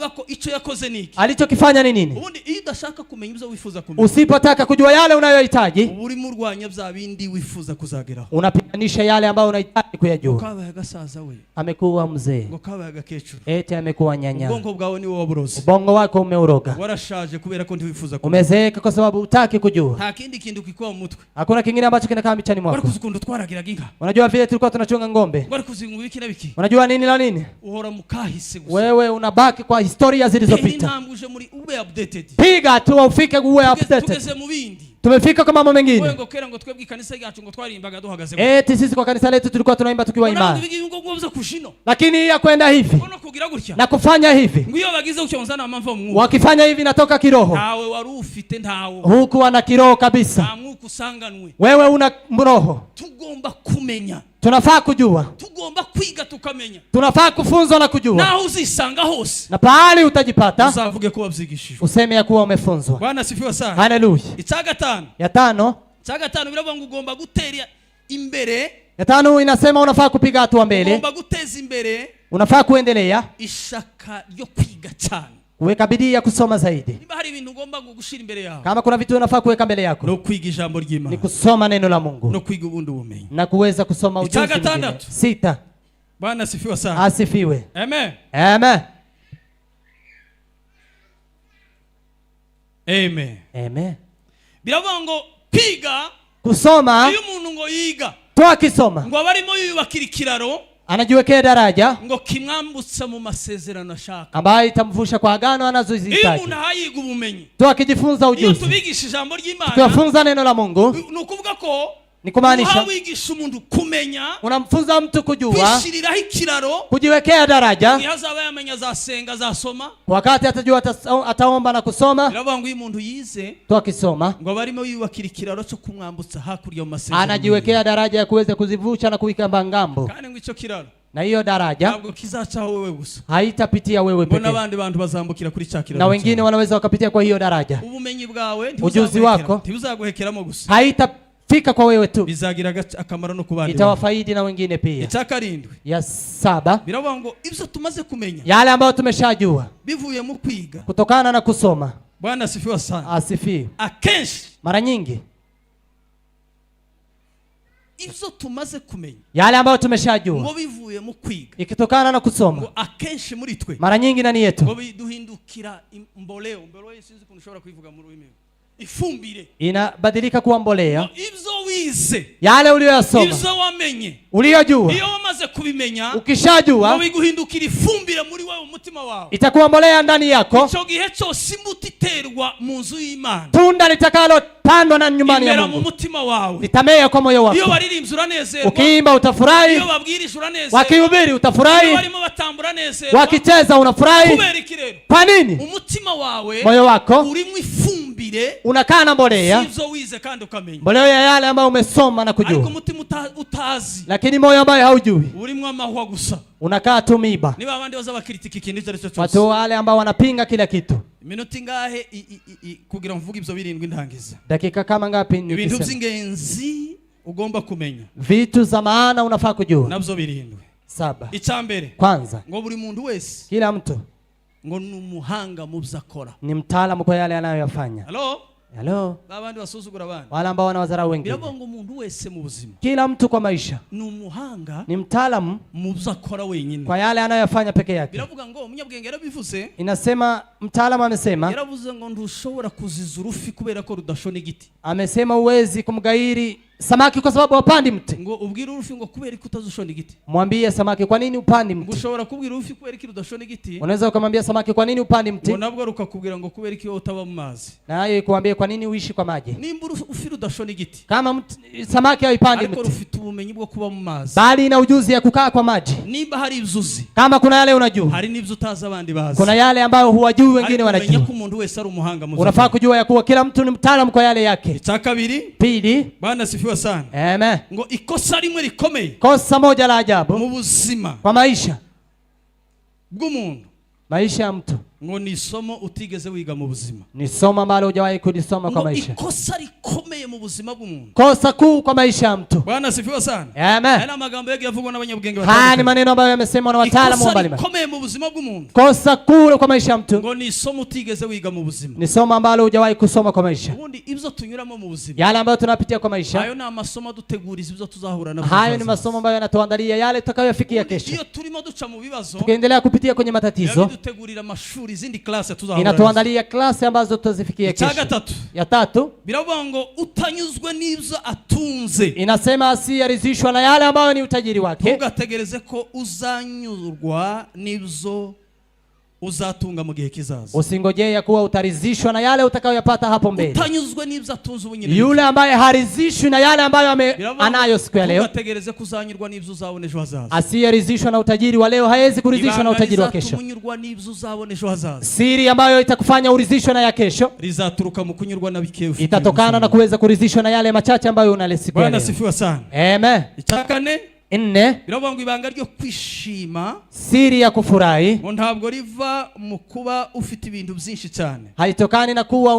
S1: alichokifanya ni nini. Usipotaka kujua yale unayohitaji, unapiganisha yale ambayo unahitaji kuyajua. Amekuwa mzee, eti amekuwa nyanya. Ubongo wako umeuroga, umezeeka kwa sababu hutaki kujua. Hakuna kingine ambacho kinakaa michani mwako. Unajua vile tulikuwa tunachunga ng'ombe, unajua nini la nini? Wewe unabaki kwa historia zilizopita. Piga tu ufike uwe updated. Tumefika kwa mambo mengine. Eti sisi kwa kanisa letu tulikuwa tunaimba tukiwa imara, lakini ya kwenda hivi na kufanya hivi, wakifanya hivi natoka kiroho, huku wana kiroho kabisa. Wewe una mroho. Tunafaa kujua, tunafaa kufunzwa na kujua, na pahali utajipata useme ya kuwa umefunzwa.
S2: Bwana sifiwe sana.
S1: Haleluya. Ya tano
S2: ugomba gutera imbere.
S1: Ya tano inasema unafaa kupiga hatua mbele,
S2: ugomba guteza imbere,
S1: unafaa kuendelea
S2: ishaka ryo kwiga cyane,
S1: kuweka bidii ya kusoma zaidi. Kama kuna vitu unafaa kuweka mbele yako,
S2: no kwiga ijambo ry'Imana,
S1: ni kusoma neno la Mungu,
S2: no kwiga ubundi ubumenyi,
S1: na kuweza kusoma ujuzi mwingine. 6.
S2: Bwana asifiwe sana.
S1: Asifiwe.
S2: Amen.
S1: Amen.
S2: Amen.
S1: Amen.
S2: Biravuga ngo kwiga,
S1: kusoma,
S2: iyo umuntu ngo yiga,
S1: toa kisoma,
S2: ngo abarimo yubakira ikiraro,
S1: anajiwekea daraja
S2: ngo kimwambutsa mu masezerano ashaka,
S1: ambayo itamvusha kwa agano anazozihitaji.
S2: Iyo umuntu hayiga ubumenyi,
S1: toa kijifunza ujuzi.
S2: Iyo tubigisha ijambo ry'Imana,
S1: tufunza neno la Mungu,
S2: nukuvuga ko
S1: ni kumaanisha
S2: uhawigisha umuntu kumenya,
S1: unamfunza mtu kujua,
S2: kwishiriraho ikiraro,
S1: kujiwekea daraja.
S2: Yazaba yamenya zasenga zasoma,
S1: wakati atajua ataomba na kusoma.
S2: Biravuga ngo uyu muntu yize,
S1: toa kisoma,
S2: ngo barimo yubakira ikiraro cyo kumwambutsa hakurya mu masezerano,
S1: anajiwekea daraja ya kuweza kuzivusha na kuikamba ngambo.
S2: Kandi ngo ico kiraro, na
S1: hiyo daraja
S2: ntabwo kizacaho wewe gusa,
S1: haitapitia wewe pekee,
S2: mbona abandi bantu bazambukira kuri cha kiraro,
S1: na wengine wanaweza wakapitia kwa hiyo daraja.
S2: Ubumenyi bwawe,
S1: ujuzi wako
S2: ntibuzaguhekeramo gusa,
S1: haitafika kwa wewe tu,
S2: bizagira akamaro no kubandi,
S1: itawafaidi na wengine pia.
S2: Itakarindwe
S1: ya 7,
S2: biravuga ngo ibyo tumaze kumenya,
S1: yale ambayo tumeshajua
S2: bivuye mu kwiga,
S1: kutokana na kusoma.
S2: Bwana asifiwe sana.
S1: Asifiwe.
S2: Akenshi,
S1: mara nyingi,
S2: ibyo tumaze kumenya,
S1: yale ambayo tumeshajua,
S2: ngo bivuye mu kwiga,
S1: ikitokana na kusoma,
S2: ngo akenshi muri twe,
S1: mara nyingi ndani yetu,
S2: ngo biduhindukira mboleo sinzi kunushobora kuivuga mu rurimi, ifumbire,
S1: inabadilika kuwa mbolea.
S2: Ibyo wize,
S1: yale uliyosoma,
S2: ibyo wamenye,
S1: uliyojua,
S2: iyo wamaze kubimenya,
S1: ukishajua,
S2: ngo biguhindukira ifumbire muri wewe umutima wawe,
S1: itakuwa mbolea ndani yako.
S2: Ico gihe cyose imbuto iterwa mu nzu y'Imana,
S1: tunda litakalo pandwa na nyumbani ya Mungu,
S2: mu mutima wawe,
S1: litamea kwa moyo wako.
S2: Iyo baririmbye uranezerwa,
S1: ukiimba utafurahi,
S2: iyo babwirije uranezerwa,
S1: wakihubiri utafurahi,
S2: iyo barimo batambura nezerwa,
S1: wakicheza unafurahi.
S2: Kubera ikirero,
S1: kwa nini?
S2: Umutima wawe,
S1: moyo wako,
S2: urimo ifumbire,
S1: unakaa na mbolea,
S2: sivyo wize kandi ukamenya,
S1: mbolea ya yale ambayo umesoma na kujua,
S2: ariko umutima utazi,
S1: lakini moyo ambayo haujui,
S2: urimo amahwa gusa,
S1: unakaa tu miba.
S2: Niba abandi baza bakritika ikintu icyo cyose,
S1: watu wale ambao wanapinga kila kitu.
S2: Minota ingahe kugira mvuge ibyo birindwi ndangiza?
S1: Dakika kama ngapi nikisema?
S2: Ibintu by'ingenzi ugomba kumenya,
S1: vitu za maana unafaa kujua,
S2: nabyo birindwi.
S1: 7.
S2: Icyambere,
S1: kwanza,
S2: ngo buri muntu wese,
S1: kila mtu,
S2: ngo numuhanga mu byo akora,
S1: ni mtaalamu kwa yale anayoyafanya.
S2: Hello?
S1: Hello.
S2: babandi basuzugura abandi,
S1: wale ambao wanawadharau wengine.
S2: biravuga ngo umuntu wese mu buzima,
S1: Kila mtu kwa maisha
S2: ni umuhanga
S1: ni mtaalamu
S2: mu byo akora wenyine.
S1: kwa yale anayofanya peke yake.
S2: Biravuga ngo umunyabwenge yarabivuze,
S1: Inasema mtaalamu amesema,
S2: yaravuze ngo ntushobora kuziza urufi kubera ko rudashona igiti.
S1: amesema uwezi kumgairi samaki kwa sababu hapandi mti.
S2: Ngo ubwire urufi ngo kubera ko utazushona igiti.
S1: Mwambie samaki kwa nini upandi mti.
S2: Ushobora kubwira urufi kubera ko rudashona igiti,
S1: Unaweza ukamwambia samaki kwa nini upandi mti,
S2: ngo nabwo rukakubwira ngo kubera ko utaba mu mazi.
S1: na yeye kuambia kwa nini uishi kwa maji.
S2: Nimba urufi rudashona igiti,
S1: Kama samaki haipandi
S2: ariko
S1: mti,
S2: rufite ubumenyi bwo kuba mu mazi,
S1: bali ina ujuzi ya kukaa kwa maji.
S2: nimba hari ibyuzi,
S1: Kama kuna yale unajua,
S2: hari n'ibyo utazi abandi bazi,
S1: kuna yale ambayo huwajui wengine wanajua.
S2: Umenya ko umuntu wese ari umuhanga mu
S1: Unafaa kujua ya kuwa kila mtu ni mtaalamu kwa yale yake.
S2: Icya kabiri,
S1: Pili,
S2: Bwana sifiwe sana,
S1: amen,
S2: ngo ikosa rimwe rikomeye
S1: kosa moja la ajabu
S2: mu buzima
S1: kwa maisha
S2: bw'umuntu,
S1: maisha ya mtu
S2: ngo ni isomo utigeze wiga mu buzima.
S1: ni somo ambalo hujawahi kulisoma kwa
S2: Ngo
S1: maisha.
S2: ikosa rikomeye mu buzima bw'umuntu.
S1: Kosa kuu kwa maisha ya mtu.
S2: Bwana sifiwe sana,
S1: Amen.
S2: haya magambo yake yavugwa n'abanyabwenge
S1: Haya ni
S2: batandukanye.
S1: maneno ambayo yamesemwa na wataalamu
S2: Ikosa
S1: mbalimbali.
S2: rikomeye mu buzima bw'umuntu,
S1: Kosa kuu kwa maisha ya mtu
S2: ngo ni isomo utigeze wiga mu buzima.
S1: ni somo ambalo hujawahi kusoma kwa maisha.
S2: Ubundi ibyo tunyuramo mu buzima,
S1: Yale ambayo tunapitia kwa maisha,
S2: ayo ni amasomo aduteguriza ibyo tuzahura nabyo.
S1: hayo ni masomo ambayo yanatuandalia yale tutakayofikia
S2: Ubundi
S1: kesho.
S2: iyo turimo duca mu bibazo,
S1: Tukiendelea kupitia kwenye matatizo,
S2: bidutegurira amashuri, izindi klase tuzahura.
S1: inatuandalia klasi ambazo tutazifikia
S2: Icya
S1: kesho.
S2: gatatu,
S1: Ya tatu,
S2: biravuga ngo utanyuzwe n'ibyo atunze,
S1: inasema asiyaridhishwa na yale ambayo ni utajiri wake,
S2: ntugategereze ko uzanyurwa n'ibyo uzatunga mu gihe kizaza.
S1: usingojee ya kuwa utaridhishwa na yale utakayoyapata hapo mbele.
S2: Utanyuzwe n'ibyo atunze ubu nyine,
S1: Yule ambaye haridhishwi na yale ambayo anayo siku ya leo,
S2: ntugategereze ko uzanyurwa n'ibyo uzabona ejo hazaza.
S1: asiyeridhishwa na utajiri wa leo hawezi kuridhishwa na utajiri wa kesho.
S2: Ibanga n'ibyo uzabona ejo hazaza,
S1: Siri ambayo itakufanya uridhishwe na ya kesho
S2: rizaturuka mu kunyurwa na bikeya ufite.
S1: itatokana na kuweza kuridhishwa na yale machache ambayo unalesikia
S2: Bwana
S1: leo.
S2: sifiwe sana.
S1: Amen.
S2: Icya kane,
S1: Nne,
S2: biravuga ngo ibanga ryo kwishima
S1: siri ya kufurahi
S2: ngo ntabwo riva mu kuba ufite ibintu byinshi cyane.
S1: haitokani na kuwa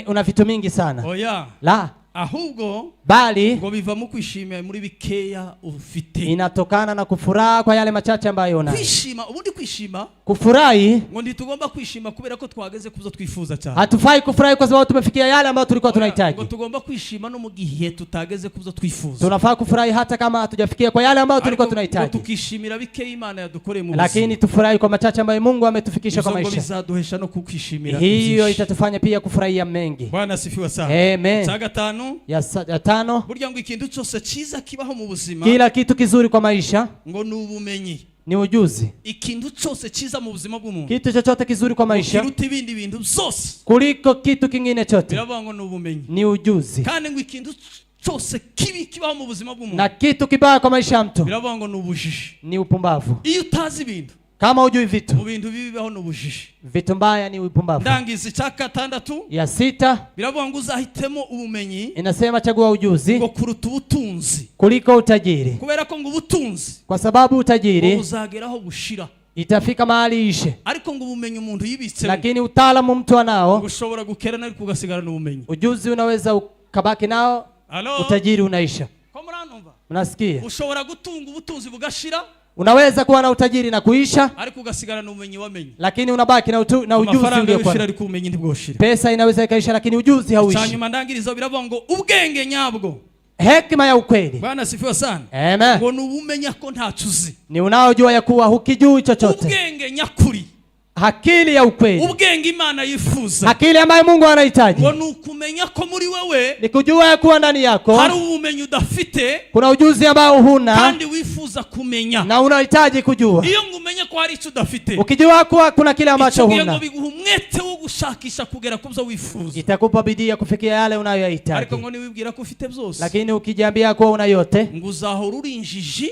S1: una vitu mingi sana.
S2: Oya,
S1: La,
S2: ahubwo
S1: bali
S2: ngo biva mu kwishima muri bikeya ufite.
S1: inatokana na kufuraha kwa yale machache ambayo una.
S2: Kwishima, ubundi kwishima,
S1: Kufurahi,
S2: ngo ntitugomba kwishima kubera ko twageze ku byo twifuza cyane.
S1: hatufai kufurahi kwa sababu tumefikia yale ambayo tulikuwa
S2: Ngo
S1: tunahitaji.
S2: tugomba kwishima no mu gihe tutageze ku byo twifuza.
S1: Tunafaa kufurahi hata kama hatujafikia kwa yale ambayo tulikuwa
S2: Ariko ngo
S1: tunahitaji,
S2: tukishimira bikeya Imana yadukoreye mu
S1: lakini
S2: buzima,
S1: tufurahi kwa machache ambayo Mungu ametufikisha kwa
S2: ngo
S1: maisha.
S2: bizaduhesha no kukwishimira
S1: Hiyo
S2: byinshi.
S1: itatufanya pia kufurahia mengi.
S2: Bwana sifiwe sana.
S1: Amen.
S2: Cya gatanu,
S1: Ya tano,
S2: burya ngo ikintu cyose cyiza kibaho mu buzima
S1: kila kitu kizuri kwa maisha
S2: ngo ni ubumenyi.
S1: ni ujuzi.
S2: Ikintu cyose cyiza mu buzima bw'umuntu
S1: Kitu chochote kizuri kwa maisha
S2: kiruta ibindi bintu byose,
S1: kuliko kitu kingine chote
S2: biravuga ngo ni ubumenyi.
S1: ni ujuzi,
S2: Kandi ngo ikintu cyose kibi kibaho mu buzima bw'umuntu,
S1: na kitu kibaya kwa maisha ya mtu
S2: biravuga ngo ni ubujiji.
S1: ni upumbavu.
S2: Iyo utazi ibintu,
S1: Kama hujui
S2: mu
S1: vitu,
S2: bintu bibi bibaho ni ubujiji.
S1: vitu mbaya ni upumbavu.
S2: Ndangiza icya gatandatu,
S1: Ya sita,
S2: biravuga ngo uzahitemo ubumenyi
S1: inasema chagua ujuzi
S2: ngo kuruta ubutunzi,
S1: kuliko utajiri,
S2: kubera ko ngo ubutunzi
S1: kwa sababu utajiri
S2: buzageraho bushira,
S1: itafika mahali ishe,
S2: ariko ngo ubumenyi umuntu yibitsemo
S1: lakini utaalamu mtu anao,
S2: ushobora gukerana ariko ugasigarana ubumenyi.
S1: ujuzi unaweza ukabaki nao,
S2: Halo,
S1: utajiri unaisha.
S2: ko muranumva?
S1: Unasikia?
S2: Ushobora gutunga ubutunzi bugashira
S1: Unaweza kuwa na utajiri na kuisha,
S2: ariko ugasigarana ubumenyi wamenye.
S1: lakini unabaki na ujuzi
S2: Amafaranga
S1: uliokuwa.
S2: yoshira ariko ubumenyi ntibwoshira.
S1: Pesa inaweza ikaisha, lakini ujuzi hauishi.
S2: Cyanyuma ndangiriza biravuga ngo ubwenge nyabwo,
S1: Hekima ya ukweli,
S2: Bwana sifiwe sana,
S1: amen,
S2: ngo nubumenya ko ntacyo uzi.
S1: ni unaojua ya kuwa hukijui chochote.
S2: Ubwenge nyakuri,
S1: Akili ya ukweli,
S2: ubwenge Imana yifuza,
S1: akili ambayo Mungu anahitaji
S2: ngo nukumenya ko muri wewe
S1: ni kujua ya kuwa ndani yako
S2: hari ubumenyi udafite
S1: kuna ujuzi ambao huna
S2: kandi wifuza kumenya.
S1: na unahitaji kujua.
S2: Iyo ngumenye ko hari icyo udafite,
S1: Ukijua kuwa kuna kile ambacho
S2: icyo gihe ngo
S1: huna,
S2: biguha umwete wo gushakisha kugera ku byo wifuza.
S1: itakupa bidii ya kufikia yale
S2: Ariko
S1: unayoyahitaji.
S2: ngo niwibwira ko ufite byose,
S1: Lakini ukijiambia kuwa una yote,
S2: ngo uzahora uri injiji